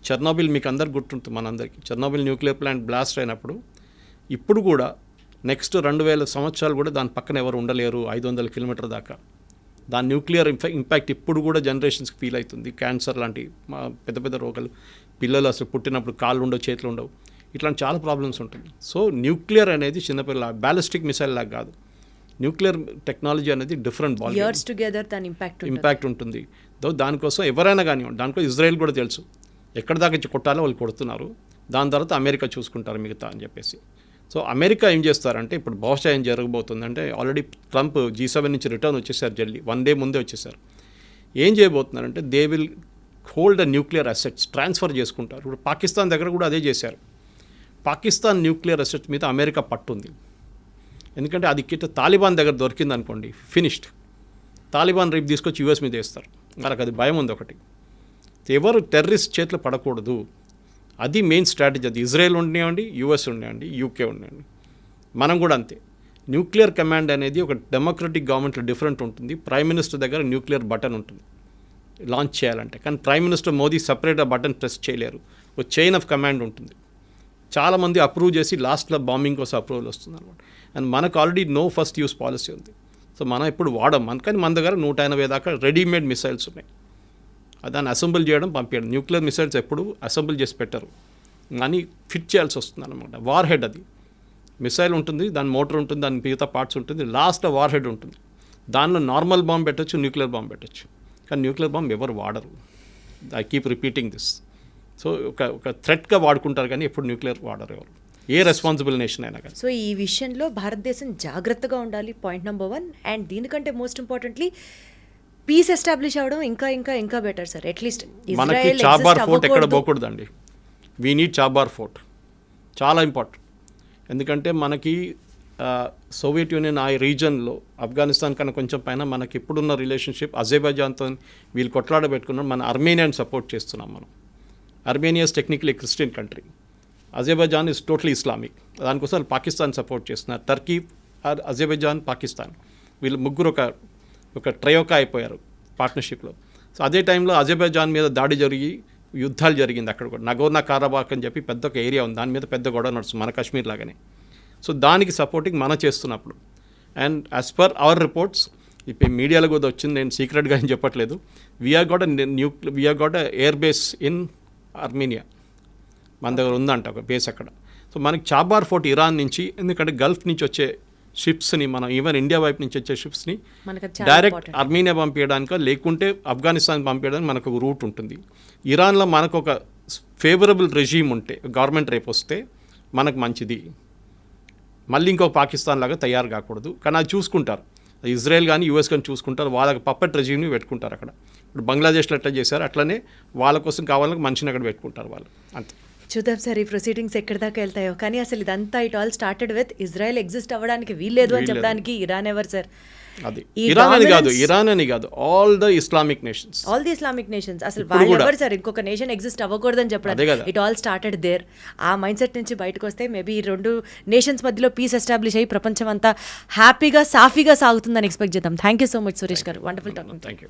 చెర్నోబిల్ మీకు అందరికి గుర్తుంటుంది, మనందరికీ. చెర్నోబిల్ న్యూక్లియర్ ప్లాంట్ బ్లాస్ట్ అయినప్పుడు ఇప్పుడు కూడా నెక్స్ట్ 2000 సంవత్సరాలు కూడా దాని పక్కన ఎవరు ఉండలేరు 500 కిలోమీటర్ దాకా. దాని న్యూక్లియర్ ఇంపాక్ట్ ఇప్పుడు కూడా జనరేషన్స్కి ఫీల్ అవుతుంది. క్యాన్సర్ లాంటి పెద్ద పెద్ద రోగాలు, పిల్లలు అసలు పుట్టినప్పుడు కాళ్ళు ఉండవు, చేతులు ఉండవు, ఇట్లాంటి చాలా ప్రాబ్లమ్స్ ఉంటుంది. సో న్యూక్లియర్ అనేది చిన్నపిల్ల బ్యాలిస్టిక్ మిసైల్ లాగా కాదు. న్యూక్లియర్ టెక్నాలజీ అనేది డిఫరెంట్ బాల్ ఇంపాక్ట్ ఉంటుంది. దానికోసం ఎవరైనా కానివ్వండి, దానికోసం ఇజ్రాయెల్ కూడా తెలుసు ఎక్కడ దాకా కొట్టాలో వాళ్ళు కొడుతున్నారు. దాని తర్వాత అమెరికా చూసుకుంటారు మిగతా అని చెప్పేసి. సో అమెరికా ఏం చేస్తారంటే ఇప్పుడు బహుశా ఏం జరగబోతుందంటే, ఆల్రెడీ ట్రంప్ G7 నుంచి రిటర్న్ వచ్చేసారు, జల్దీ 1 డే ముందే వచ్చేసారు. ఏం చేయబోతున్నారంటే they will hold nuclear assets, transfer చేసుకుంటారు. ఇప్పుడు పాకిస్తాన్ దగ్గర కూడా అదే చేశారు. పాకిస్తాన్ న్యూక్లియర్ అసెట్స్ మీద అమెరికా పట్టుంది. ఎందుకంటే అది తాలిబాన్ దగ్గర దొరికింది అనుకోండి, ఫినిష్డ్. తాలిబాన్ రేపు తీసుకొచ్చి యూఎస్ మీద వేస్తారు. వాళ్ళకి అది భయం ఉంది ఒకటి. ఎవరు టెర్రరిస్ట్ చేతిలో పడకూడదు, అది మెయిన్ స్ట్రాటజీ. అది ఇజ్రాయెల్ ఉండనివ్వండి, యూఎస్ ఉండనివ్వండి, యూకే ఉండనివ్వండి, మనం కూడా అంతే. న్యూక్లియర్ కమాండ్ అనేది ఒక డెమోక్రటిక్ గవర్నమెంట్లో డిఫరెంట్ ఉంటుంది. ప్రైమ్ మినిస్టర్ దగ్గర న్యూక్లియర్ బటన్ ఉంటుంది లాంచ్ చేయాలంటే, కానీ ప్రైమ్ మినిస్టర్ మోదీ సపరేట్ ఆ బటన్ ప్రెస్ చేయలేరు. ఒక చైన్ ఆఫ్ కమాండ్ ఉంటుంది. చాలామంది అప్రూవ్ చేసి లాస్ట్లో బాంబింగ్ కోసం అప్రూవల్ వస్తుంది అనమాట. అండ్ మనకు already no first use policy ఉంది. సో మనం ఇప్పుడు వాడం, కానీ మన దగ్గర 180 దాకా రెడీమేడ్ మిసైల్స్ ఉన్నాయి. దాన్ని అసెంబుల్ చేయడం, పంపించడం. న్యూక్లియర్ మిసైల్స్ ఎప్పుడు అసెంబుల్ చేసి పెట్టరు, కానీ ఫిట్ చేయాల్సి వస్తుంది అనమాట. వార్ హెడ్, అది మిసైల్ ఉంటుంది, దాని మోటార్ ఉంటుంది, దాని మిగతా పార్ట్స్ ఉంటుంది, లాస్ట్ వార్ హెడ్ ఉంటుంది. దానిలో నార్మల్ బాంబ్ పెట్టచ్చు, న్యూక్లియర్ బాంబ్ పెట్టచ్చు, కానీ న్యూక్లియర్ బాంబ్ ఎవరు వాడరు. I keep repeating this. So ఒక థ్రెట్గా వాడుకుంటారు, కానీ ఎప్పుడు న్యూక్లియర్ వాడరు ఎవరు, ఏ రెస్పాన్సిబుల్ నేషన్ అయినా కానీ. సో ఈ విషయంలో భారతదేశం జాగ్రత్తగా ఉండాలి, పాయింట్ నెంబర్ 1. అండ్ దీనికంటే మోస్ట్ ఇంపార్టెంట్లీ పీస్ ఎస్టాబ్లిష్ అవ్వడం ఇంకా బెటర్ సార్. అట్లీస్ట్ మనకి చాబార్ ఫోర్ట్ ఎక్కడ పోకూడదండి. వీ నీడ్ చాబార్ ఫోర్ట్, చాలా ఇంపార్టెంట్. ఎందుకంటే మనకి సోవియట్ యూనియన్ ఆ రీజన్లో ఆఫ్ఘనిస్తాన్ కన్నా కొంచెం పైన మనకి ఇప్పుడున్న రిలేషన్షిప్ అజర్బైజాన్తో వీళ్ళు కొట్లాడబెట్టుకున్నాం. మన అర్మేనియాని సపోర్ట్ చేస్తున్నాం మనం. Armenia is technically Christian country, Azerbaijan is totally Islamic. దానికోసం పాకిస్తాన్ సపోర్ట్ చేస్తున్నారు. టర్కీ, అజర్బైజాన్, పాకిస్తాన్ వీళ్ళు ముగ్గురు ఒక ట్రయోకా అయిపోయారు పార్ట్నర్షిప్లో. సో అదే టైంలో అజర్బైజాన్ మీద దాడి జరిగి యుద్ధాలు జరిగింది అక్కడ కూడా. నగోర్నా కారాబాక్ అని చెప్పి పెద్ద ఒక ఏరియా ఉంది, దాని మీద పెద్ద గొడవ నడుస్తుంది, మన కాశ్మీర్ లాగానే. సో దానికి సపోర్టింగ్ మనం చేస్తున్నప్పుడు, and as per our reports, ఇప్పుడు మీడియాలో కూడా వచ్చింది, నేను సీక్రెట్గా ఏం చెప్పట్లేదు, we are got air base in Armenia, మన దగ్గర ఉందంట ఒక బేస్ అక్కడ. సో మనకి చాబార్ ఫోర్ట్ ఇరాన్ నుంచి, ఎందుకంటే గల్ఫ్ నుంచి వచ్చే షిప్స్ని మనం ఈవెన్ ఇండియా వైపు నుంచి వచ్చే షిప్స్ని మనకు అది చాలా డైరెక్ట్ important. అర్మీనియా పంపించడానికో లేకుంటే ఆఫ్ఘనిస్తాన్ పంపించడానికి మనకు ఒక రూట్ ఉంటుంది. ఇరాన్లో మనకు ఒక ఫేవరబుల్ రెజీమ్ ఉంటే గవర్నమెంట్ రేపు వస్తే మనకు మంచిది, మళ్ళీ ఇంకో పాకిస్తాన్ లాగా తయారు కాకూడదు. కానీ అది చూసుకుంటారు, ఇజ్రాయెల్ కానీ యూఎస్ కానీ చూసుకుంటారు, వాళ్ళకి పప్పెట్ రెజీమ్ని పెట్టుకుంటారు అక్కడ. ఇప్పుడు బంగ్లాదేశ్లో ఎట్లా చేశారు అట్లనే వాళ్ళ కోసం కావాలని మనిషిని అక్కడ పెట్టుకుంటారు వాళ్ళు, అంతే. చూద్దాం సార్ ఈ ప్రొసీడింగ్స్ ఎక్కడి దాకా వెళ్తాయో. కానీ అసలు ఇదంతా it all started with Israel exist అవ్వడానికి వీల్లేదు అని చెప్పడానికి ఇరాన్ ఎవరు సార్? అది ఇరాన్ అని కాదు, all the Islamic nations. All the Islamic nations అసలు వాళ్ళు ఎవరు సార్ ఇంకొక నేషన్ ఎగ్జిస్ట్ అవ్వకూడదని చెప్పడం? It all started there. ఆ మైండ్ సెట్ నుంచి బయటకు వస్తే మేబీ ఈ రెండు నేషన్స్ మధ్యలో పీస్ ఎస్టాబ్లిష్ అయ్యి ప్రపంచం అంతా హ్యాపీగా సాఫీగా సాగుతుందని ఎక్స్పెక్ట్ చేద్దాం. Thank you so much Suresh గారు, వండర్ఫుల్ టాకింగ్. Thank you.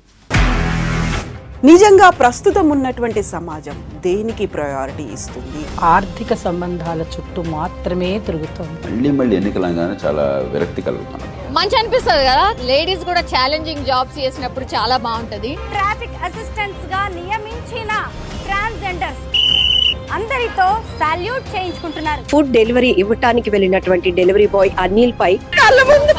నిజంగా ప్రస్తుతం ఉన్నటువంటి సమాజం దేనికి ప్రయారిటీ ఇస్తుంది? ఆర్థిక సంబంధాల చుట్టూ మాత్రమే తిరుగుతోంది. మళ్ళీ ఎన్నికలంగానే చాలా విరక్తి కలుగుతాను. మంచి అనిపిస్తుంది కదా, లేడీస్ కూడా ఛాలెంజింగ్ జాబ్స్ చేసినప్పుడు చాలా బాగుంటది. ట్రాఫిక్ అసిస్టెంట్స్ గా నియమించిన ట్రాన్స్జెండర్స్ అందరితో సాల్యూట్ చేయించుకుంటున్నారు. ఫుడ్ డెలివరీ ఇవ్వటానికి వెళ్ళినటువంటి డెలివరీ బాయ్ అనిల్ పై కళ్ళ ముందు